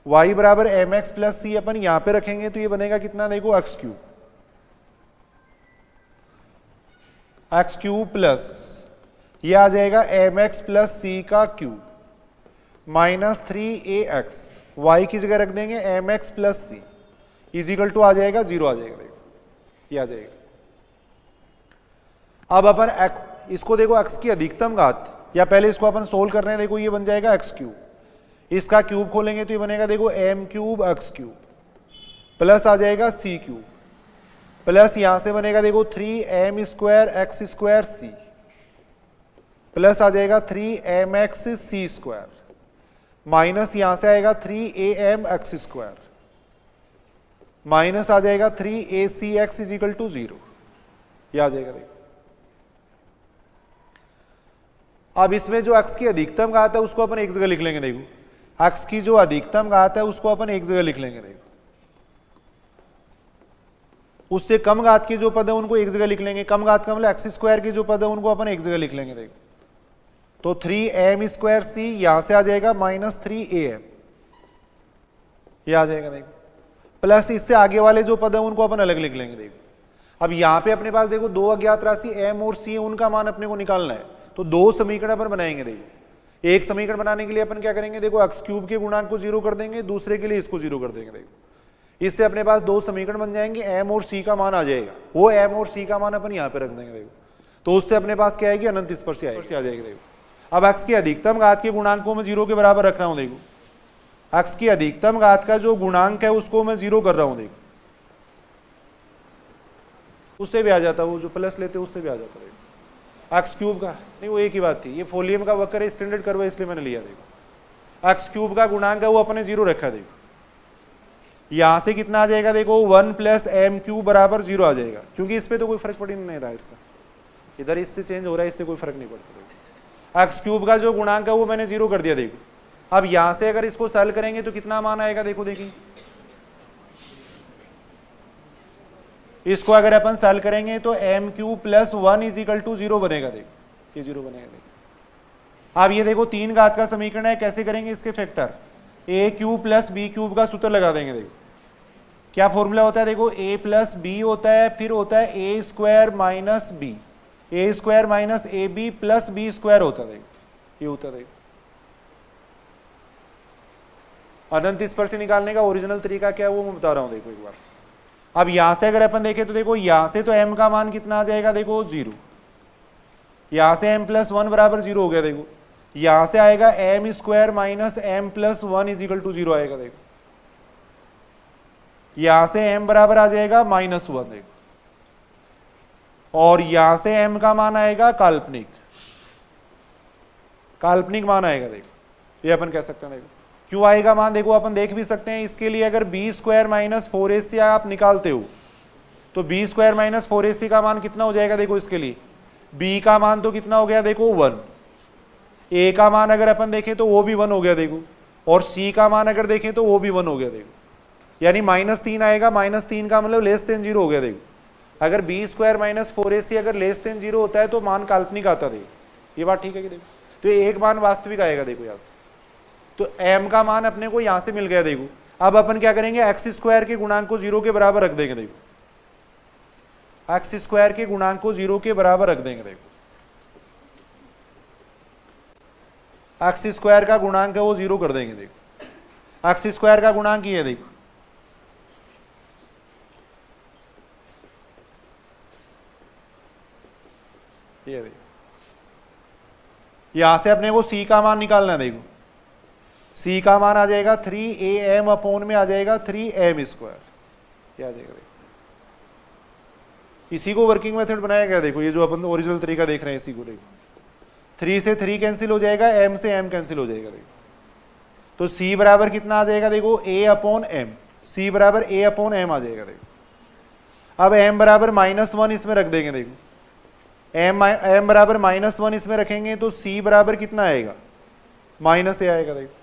y बराबर एम एक्स प्लस सी अपन यहाँ पे रखेंगे तो ये बनेगा कितना, देखो x cube. X cube plus ये आ जाएगा एम एक्स प्लस सी का क्यूब माइनस 3ax, y की जगह रख देंगे m x plus c is equal to आ जाएगा 0 आ जाएगा। देखो ये आ जाएगा। अब अपन इसको देखो x की अधिकतम घात, या पहले इसको अपन सोल्व कर रहे हैं। देखो ये बन जाएगा एक्स क्यूब, इसका क्यूब खोलेंगे तो ये बनेगा, देखो m cube x cube plus आ जाएगा सी क्यूब प्लस यहां से बनेगा, देखो 3m square x square c plus आ जाएगा 3mx सी स्क्वायर माइनस यहां से आएगा 3am एक्स स्क्वायर माइनस आ जाएगा 3ac इज इक्वल टू 0। यह आ जाएगा। देखो अब इसमें जो x की अधिकतम घात है उसको अपन एक जगह लिख लेंगे। देखो x की जो अधिकतम घात है उसको अपन एक जगह लिख लेंगे। देखो उससे कम घात के जो पद है उनको एक जगह लिख लेंगे। कम घात का मतलब एक्स स्क्वायर के जो पद है उनको अपन एक जगह लिख लेंगे। देखो तो 3m स्क्वायर सी यहां से आ जाएगा माइनस 3am, यह आ जाएगा। देखो प्लस इससे आगे वाले जो पद है उनको अपन अलग लिख लेंगे। देखो अब यहां पे अपने पास देखो दो अज्ञात राशि m और c है, उनका मान अपने को निकालना है। तो दो समीकरण अपन बनाएंगे। देखो एक समीकरण बनाने के लिए अपन क्या करेंगे, देखो एक्स क्यूब के गुणांक को 0 कर देंगे, दूसरे के लिए इसको 0 कर देंगे। देखो इससे अपने पास दो समीकरण बन जाएंगे, m और c का मान आ जाएगा। वो m और c का मान अपन यहाँ पे रख देंगे। देखो तो उससे अपने पास क्या आएगी, अनंत स्पर्शी आ जाएगी। देखो अब x की अधिकतम घात के गुणांक को मैं 0 के बराबर रख रहा हूं, देखो x की अधिकतम घात का जो गुणांक है उसको मैं 0 कर रहा हूं, देखो उससे भी आ जाता, वो जो प्लस लेते उससे भी आ जाता, देखो एक्स क्यूब का नहीं, वो एक ही बात थी, ये फोलियम का वक्र है, स्टैंडर्ड कर्व है इसलिए मैंने लिया, देखो एक्स क्यूब का गुणांक है वो अपने 0 रखा, देखो यहां से कितना आ जाएगा, देखो 1 + m³ बराबर 0 आ जाएगा, क्योंकि इस पर तो कोई फर्क पड़ नहीं रहा है, इसका इधर इससे चेंज हो रहा है, इससे कोई फर्क नहीं पड़ता, देखो एक्स क्यूब का जो गुणांक है वो मैंने 0 कर दिया, देखो अब यहां से अगर इसको सॉल्व करेंगे तो कितना मान आएगा, देखो देखिए इसको अगर अपन सॉल्व करेंगे तो m³ + 1 = 0 बनेगा, देखो ये 0 बनेगा, देखो अब ये देखो 3 घात का समीकरण है, कैसे करेंगे इसके फैक्टर, a³ + b³ का सूत्र लगा देंगे, देखो क्या फॉर्मूला होता है, देखो a + b होता है, फिर होता है a² - b, a² - ab + b² होता है, देखो ये होता है, देखो अनंत स्पर्शी निकालने का ओरिजिनल तरीका क्या है वो मैं बता रहा हूं, देखो एक बार। अब यहां से अगर अपन देखें तो देखो यहां से तो m का मान कितना आ जाएगा, देखो 0, यहां से m + 1 बराबर 0 हो गया, देखो यहां से आएगा m² - m + 1 = 0 आएगा, देखो यहां से m बराबर आ जाएगा -1, देखो और यहां से m का मान आएगा काल्पनिक मान आएगा, देखो ये अपन कह सकते हैं, देखो क्यों आएगा मान, देखो अपन देख भी सकते हैं इसके लिए अगर b² - 4ac आप निकालते हो तो b² - 4ac का मान कितना हो जाएगा, देखो इसके लिए b का मान तो कितना हो गया, देखो 1, a का मान अगर अपन देखें तो वो भी 1 हो गया, देखो और c का मान अगर देखें तो वो भी 1 हो गया, देखो यानी -3 आएगा, -3 का मतलब <0 हो गया, देखो अगर b² - 4ac अगर <0 होता है तो मान काल्पनिक आता, देखो ये बात ठीक है कि देखो तो एक मान वास्तविक आएगा, देखो यहां से तो m का मान अपने को यहां से मिल गया, देखो अब अपन क्या करेंगे, x² के गुणांक को 0 के बराबर रख देंगे, देखो x² के गुणांक को 0 के बराबर रख देंगे, देखो x² का गुणांक है वो 0 कर देंगे, देखो x² का गुणांक ये है, देखो ये देखो यहां से अपने को c का मान निकालना है, देखो c का मान आ जाएगा 3am अपॉन में आ जाएगा 3m², ये आ जाएगा, देखो इसी को वर्किंग मेथड बनाया गया, देखो ये जो अपन ओरिजिनल तरीका देख रहे हैं इसी को, देखो 3 से 3 कैंसिल हो जाएगा, m से m कैंसिल हो जाएगा, देखो तो c बराबर कितना आ जाएगा, देखो a/m, c बराबर a/m आ जाएगा, देखो अब m बराबर -1 इसमें रख देंगे, देखो m बराबर -1 इसमें रखेंगे तो c बराबर कितना आएगा, -a आएगा, देखो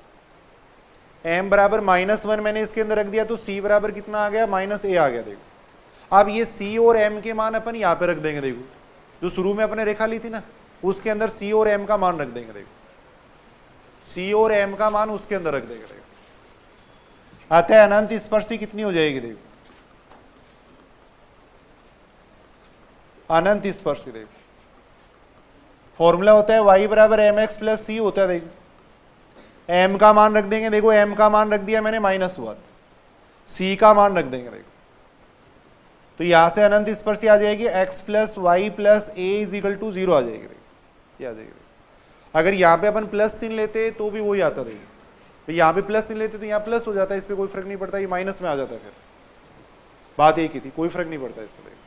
m बराबर -1 मैंने इसके अंदर रख दिया तो c बराबर कितना आ गया, -a आ गया, देखो अब ये c और m के मान अपन यहाँ पे रख देंगे, देखो जो शुरू में अपने रेखा ली थी ना उसके अंदर c और m का मान रख देंगे, देखो c और m का मान उसके अंदर रख देंगे, देखो अतः अनंत स्पर्शी कितनी हो जाएगी, देखो अनंत स्पर्शी, देखो फॉर्मूला होता है y बराबर mx + c होता है, देखो m का मान रख देंगे, देखो m का मान रख दिया मैंने -1, c का मान रख देंगे, देखो तो यहां से अनंत स्पर्शी आ जाएगी x + y + a = 0 आ जाएगी, देखो ये आ जाएगी, अगर यहाँ पे अपन प्लस चिन्ह लेते तो भी वही आता, देखो तो यहाँ पे प्लस चिन्ह लेते तो यहाँ प्लस हो जाता है, इस पर कोई फर्क नहीं पड़ता, ये माइनस में आ जाता है, फिर बात एक ही थी, कोई फर्क नहीं पड़ता इससे, देखो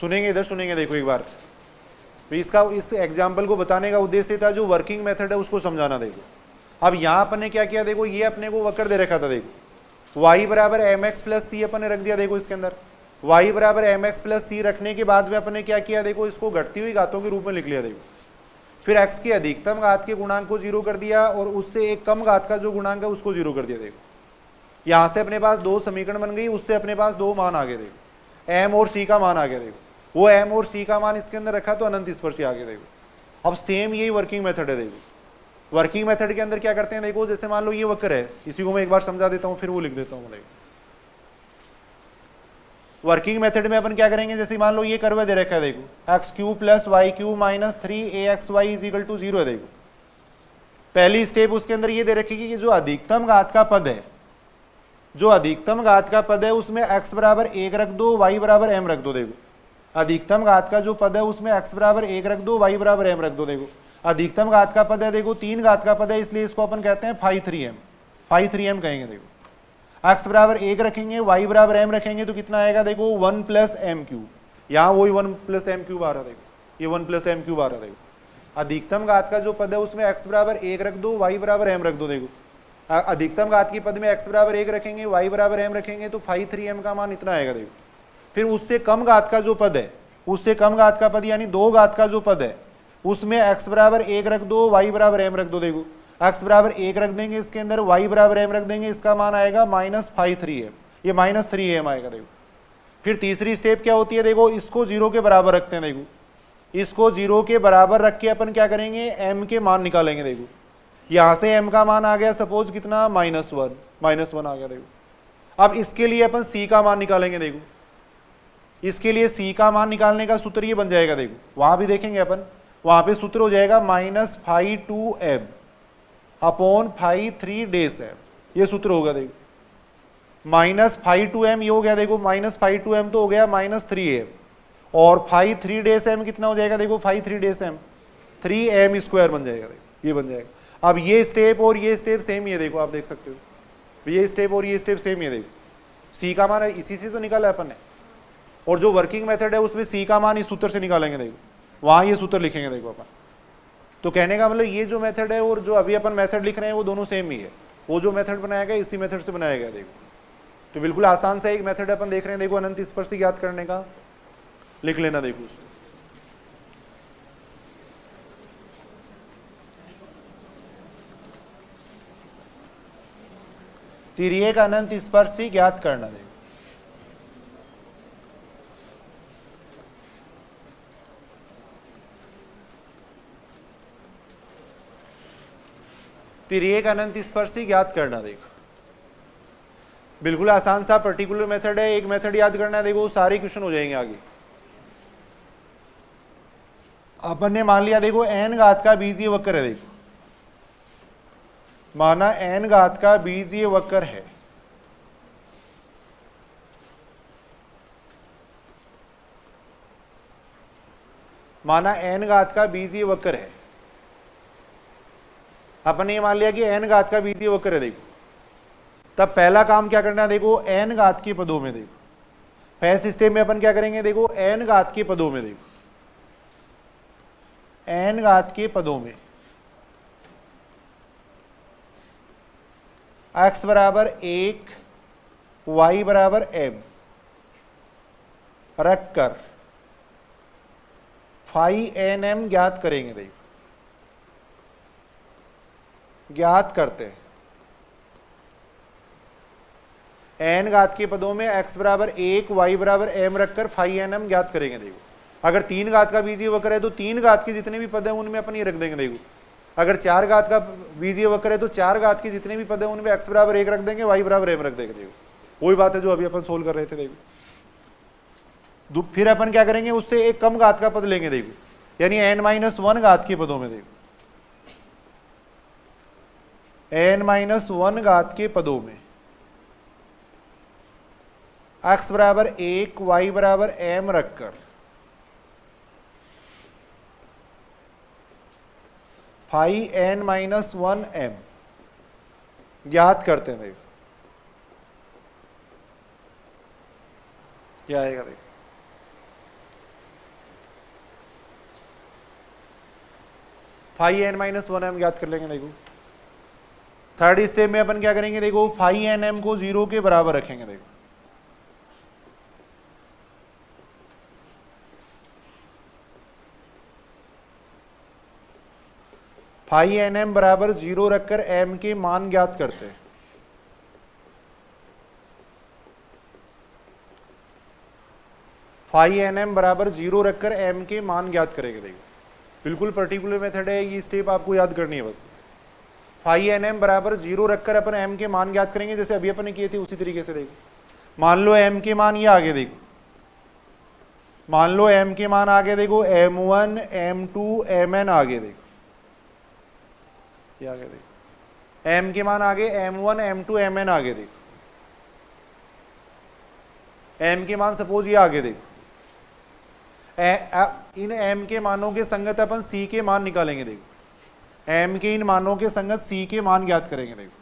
सुनेंगे इधर सुनेंगे, देखो एक बार तो इसका इस एग्जाम्पल को बताने का उद्देश्य था जो वर्किंग मेथड है उसको समझाना, देखो अब यहाँ अपन ने क्या किया, देखो ये अपने को वक्र दे रखा था, देखो y बराबर mx + c अपन ने रख दिया, देखो इसके अंदर y बराबर mx + c रखने के बाद में अपन ने क्या किया, देखो इसको घटती हुई घातों के रूप में लिख लिया, देखो फिर x की अधिकतम घात के गुणांक को 0 कर दिया और उससे एक कम घात का जो गुणांक है उसको 0 कर दिया, देखो यहां से अपने पास 2 समीकरण बन गई, उससे अपने पास 2 मान आ गए, देखो m और c का मान आ गया, देखो वो m और c का मान इसके अंदर रखा तो अनंत स्पर्शी आ गया, देखो अब सेम यही वर्किंग मेथड है, देखो वर्किंग मेथड के अंदर क्या करते हैं, देखो जैसे मान लो ये वक्र है, इसी को मैं एक बार समझा देता हूं फिर वो लिख देता हूं, देखो वर्किंग मेथड में अपन क्या करेंगे, जैसे मान लो ये कर्व दे रखा है, देखो x³ + y³ - 3axy = 0 है, देखो पहली स्टेप उसके अंदर ये दे रखी कि जो अधिकतम घात का पद है, जो अधिकतम घात का पद है उसमें x बराबर 1 रख दो, y बराबर m रख दो, देखो अधिकतम घात का जो पद है उसमें x बराबर 1 रख दो, y बराबर m रख दो। देखो अधिकतम घात का पद है, देखो 3 घात का पद है, इसलिए इसको अपन कहते हैं फाई 3m, फाई 3m कहेंगे। देखो x बराबर 1 रखेंगे, y बराबर m रखेंगे तो कितना आएगा, देखो 1 प्लस एम क्यूब, यहाँ वही 1 प्लस एम क्यूब आ रहा है। देखो ये 1 प्लस एम क्यूब आ रहा है। देखो अधिकतम घात का जो पद है उसमें x बराबर 1 रख दो, y बराबर m रख दो। देखो अधिकतम घात के पद में x बराबर 1 रखेंगे, y बराबर m रखेंगे तो फाई 3m का मान इतना आएगा। देखो फिर उससे कम घात का जो पद है, उससे कम घात का पद यानी 2 घात का जो पद है उसमें x बराबर 1 रख दो, y बराबर m रख दो। देखो x बराबर 1 रख देंगे, इसके अंदर y बराबर m रख देंगे, इसका मान आएगा माइनस फाई 3m, ये माइनस 3m आएगा। देखो फिर तीसरी स्टेप क्या होती है, देखो इसको 0 के बराबर रखते हैं। देखो इसको 0 के बराबर रख के अपन क्या करेंगे, m के मान निकालेंगे। देखो यहां से m का मान आ गया सपोज कितना, -1, -1 आ गया। देखो अब इसके लिए अपन c का मान निकालेंगे। देखो इसके लिए c का मान निकालने का सूत्र ये बन जाएगा। देखो वहां भी देखेंगे अपन, वहां पे सूत्र हो जाएगा minus phi 2m upon phi 3m, ये सूत्र होगा। देखो माइनस फाई 2m ये हो गया, देखो माइनस फाई 2m तो हो गया माइनस 3m, और फाई 3m कितना हो जाएगा, देखो फाई 3m 3m स्क्वायर बन जाएगा। देखो ये बन जाएगा। अब ये स्टेप और ये स्टेप सेम ही है। देखो आप देख सकते हो ये स्टेप और ये स्टेप सेम ही है। देखो सी का मान इसी से तो निकाला अपन ने, और जो वर्किंग मेथड है उसमें सी का मान इस सूत्र से निकालेंगे। देखो वहां ये सूत्र लिखेंगे। देखो अपन तो कहने का मतलब ये जो मेथड है और जो अभी अपन मेथड लिख रहे हैं वो दोनों सेम ही है। वो जो मेथड बनाया गया इसी मेथड से बनाया गया। देखो तो बिल्कुल आसान सा एक मेथड अपन देख रहे हैं। देखो अनंत स्पर्शी ज्ञात करने का, लिख लेना। देखो उसको तिर्यक अनंत स्पर्शी ज्ञात करना। देखो तिर्यक अनंत स्पर्शी ज्ञात करना। देखो बिल्कुल आसान सा पर्टिकुलर मेथड है, एक मेथड याद करना है। देखो सारे क्वेश्चन हो जाएंगे आगे। अपन ने मान लिया देखो n घात का बीजीय वक्र है। देखो माना n घात का बीजीय वक्र है, माना n घात का बीजीय वक्र है। अपन ने मान लिया कि n घात का बीजीय वक्र है। देखो तब पहला काम क्या करना है, देखो n घात के पदों में। देखो फर्स्ट स्टेप में अपन क्या करेंगे, देखो n घात के पदों में। देखो n घात के पदों में x बराबर 1 y बराबर m रख कर फाई एन एम ज्ञात करेंगे। देखो ज्ञात करते हैं n घात के पदों में x बराबर 1 y बराबर m रखकर फाई एन एम ज्ञात करेंगे। देखो अगर 3 घात का बीजीय वक्र है तो 3 घात के जितने भी पद हैं उनमें अपन ये रख देंगे। देखो अगर 4 घात का बीजीय वक्र है तो 4 घात के जितने भी पद हैं उनमें x बराबर 1 रख देंगे, y बराबर m रख देंगे। देखो वही बात है जो अभी अपन सोल्व कर रहे थे। देखो फिर अपन क्या करेंगे, उससे एक कम घात का पद लेंगे। देखो यानी n-1 घात के पदों में। देखो n-1 घात के पदों में x बराबर 1 y बराबर m रखकर फाई n-1 m ज्ञात करते हैं। देखो क्या आएगा, देखो फाई n-1 m ज्ञात कर लेंगे। देखो थर्ड स्टेप में अपन क्या करेंगे, देखो फाई एन एम को 0 के बराबर रखेंगे। देखो फाई एन एम बराबर 0 रखकर m के मान ज्ञात करते हैं। फाई एन एम बराबर 0 रखकर m के मान ज्ञात करेंगे। देखो बिल्कुल पर्टिकुलर मेथड है, ये स्टेप आपको याद करनी है बस। फाई एन एम बराबर 0 रखकर अपन m के मान ज्ञात करेंगे, जैसे अभी अपन ने किए थे उसी तरीके से। देखो मान लो m के मान ये आगे। देखो मान लो m के मान आगे। देखो m1 m2 mn आगे। देखो ये आगे। देखो m के मान आगे m1 m2 mn आगे। देखो m के मान सपोज ये आगे। देखो इन m के मानों के संगत अपन c के मान निकालेंगे। देखो m के इन मानों के संगत c के मान ज्ञात करेंगे। देखो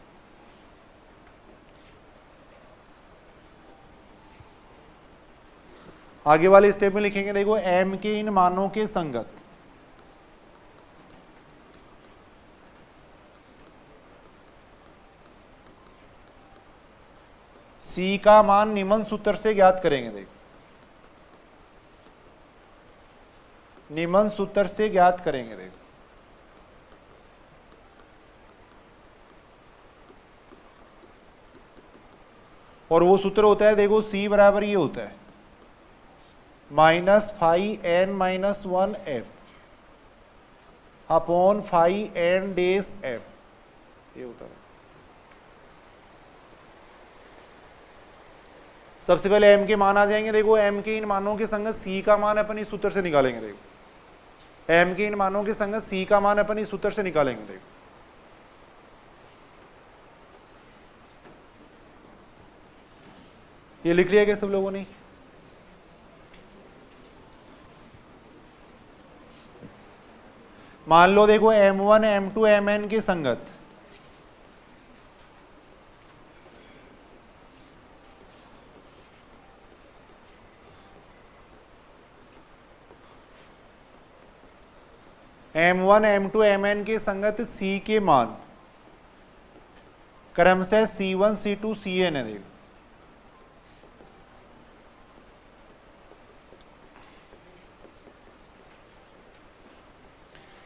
आगे वाले स्टेप में लिखेंगे, देखो m के इन मानों के संगत c का मान निम्न सूत्र से ज्ञात करेंगे। देखो निम्न सूत्र से ज्ञात करेंगे। देखो और वो सूत्र होता है, देखो c बराबर ये होता है -φn-1f अपॉन φn-f, ये होता है। सबसे पहले m के मान आ जाएंगे। देखो m के इन मानों के संगत c का मान अपन इस सूत्र से निकालेंगे। देखो m के इन मानों के संगत c का मान अपन इस सूत्र से निकालेंगे। देखो ये लिख लिया क्या सब लोगों ने? मान लो देखो m1 m2 mn के संगत m1 m2 mn के संगत c के मान क्रमशः c1 c2 cn है। देखो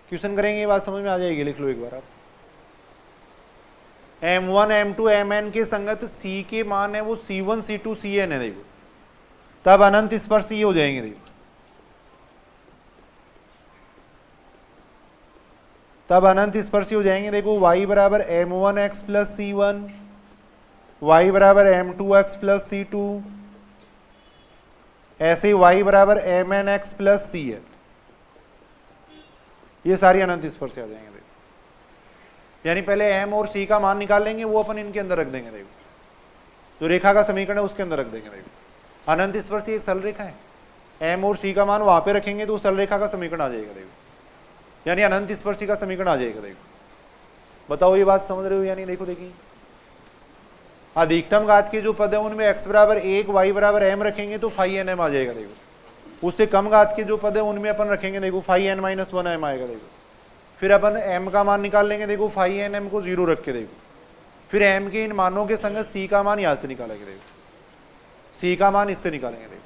क्वेश्चन करेंगे, ये बात समझ में आ जाएगी, लिख लो एक बार आप। m1 m2 mn के संगत c के मान है वो c1 c2 cn है। देखो तब अनंत स्पर्श ये हो जाएंगे। देखो तब अनंत स्पर्शी हो जाएंगे। देखो y बराबर m1x प्लस c1, y बराबर m2x प्लस c2, ऐसे ही y बराबर mnx प्लस cn, ये सारी अनंत स्पर्शी आ जाएंगे। देखो यानी पहले m और c का मान निकाल लेंगे, वो अपन इनके अंदर रख देंगे। देखो जो रेखा का समीकरण है उसके अंदर रख देंगे। देखो अनंत स्पर्शी एक सरल रेखा है, m और c का मान वहां पे रखेंगे तो सरल रेखा का समीकरण आ जाएगा। देखो यानी अनंत स्पर्शी का समीकरण आ जाएगा। देखो बताओ ये बात समझ रहे हो यानी? देखो देखिए अधिकतम घात के जो पद है उनमें x बराबर 1 y बराबर m रखेंगे तो फाई एन एम आ जाएगा। देखो उससे कम घात के जो पद है उनमें अपन रखेंगे, देखो फाई n माइनस 1 m आएगा। देखो फिर अपन m का मान निकाल लेंगे। देखो फाई एन एम को 0 रख के, देखो फिर m के इन मानों के संगत c का मान यहाँ से निकालेंगे। देखो c का मान इससे निकालेंगे। देखो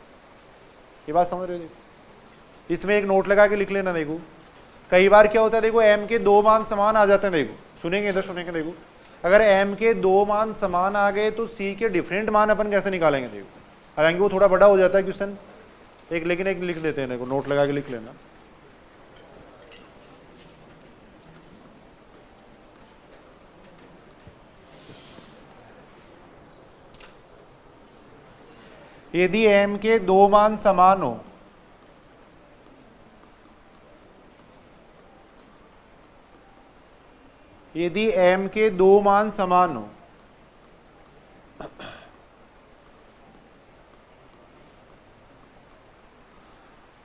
ये बात समझ रहे हो? देखो इसमें एक नोट लगा के लिख लेना। देखो कई बार क्या होता है, देखो m के दो मान समान आ जाते हैं। देखो सुनेंगे, इधर सुनेंगे। देखो अगर m के दो मान समान आ गए तो c के डिफरेंट मान अपन कैसे निकालेंगे? देखो हालांकि वो थोड़ा बड़ा हो जाता है क्वेश्चन एक, लेकिन एक लिख देते हैं। देखो नोट लगा के लिख लेना। यदि m के दो मान समान हो, यदि m के दो मान समान हो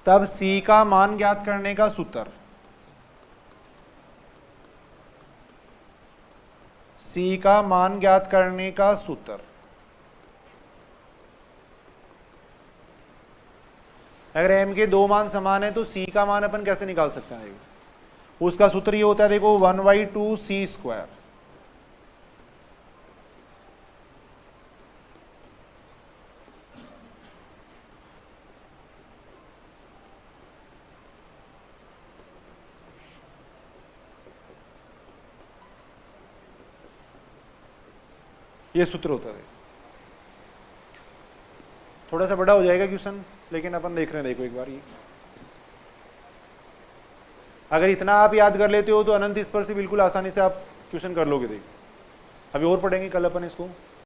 तब c का मान ज्ञात करने का सूत्र, c का मान ज्ञात करने का सूत्र अगर m के दो मान समान है तो c का मान अपन कैसे निकाल सकते हैं? उसका सूत्र ये होता है, देखो 1/2 c स्क्वायर। ये सूत्र होता है। थोड़ा सा बड़ा हो जाएगा क्वेश्चन, लेकिन अपन देख रहे हैं। देखो एक बार ये अगर इतना आप याद कर लेते हो तो अनंत स्पर्शी बिल्कुल आसानी से आप क्वेश्चन कर लोगे। देखो अभी और पढ़ेंगे कल अपन इसको।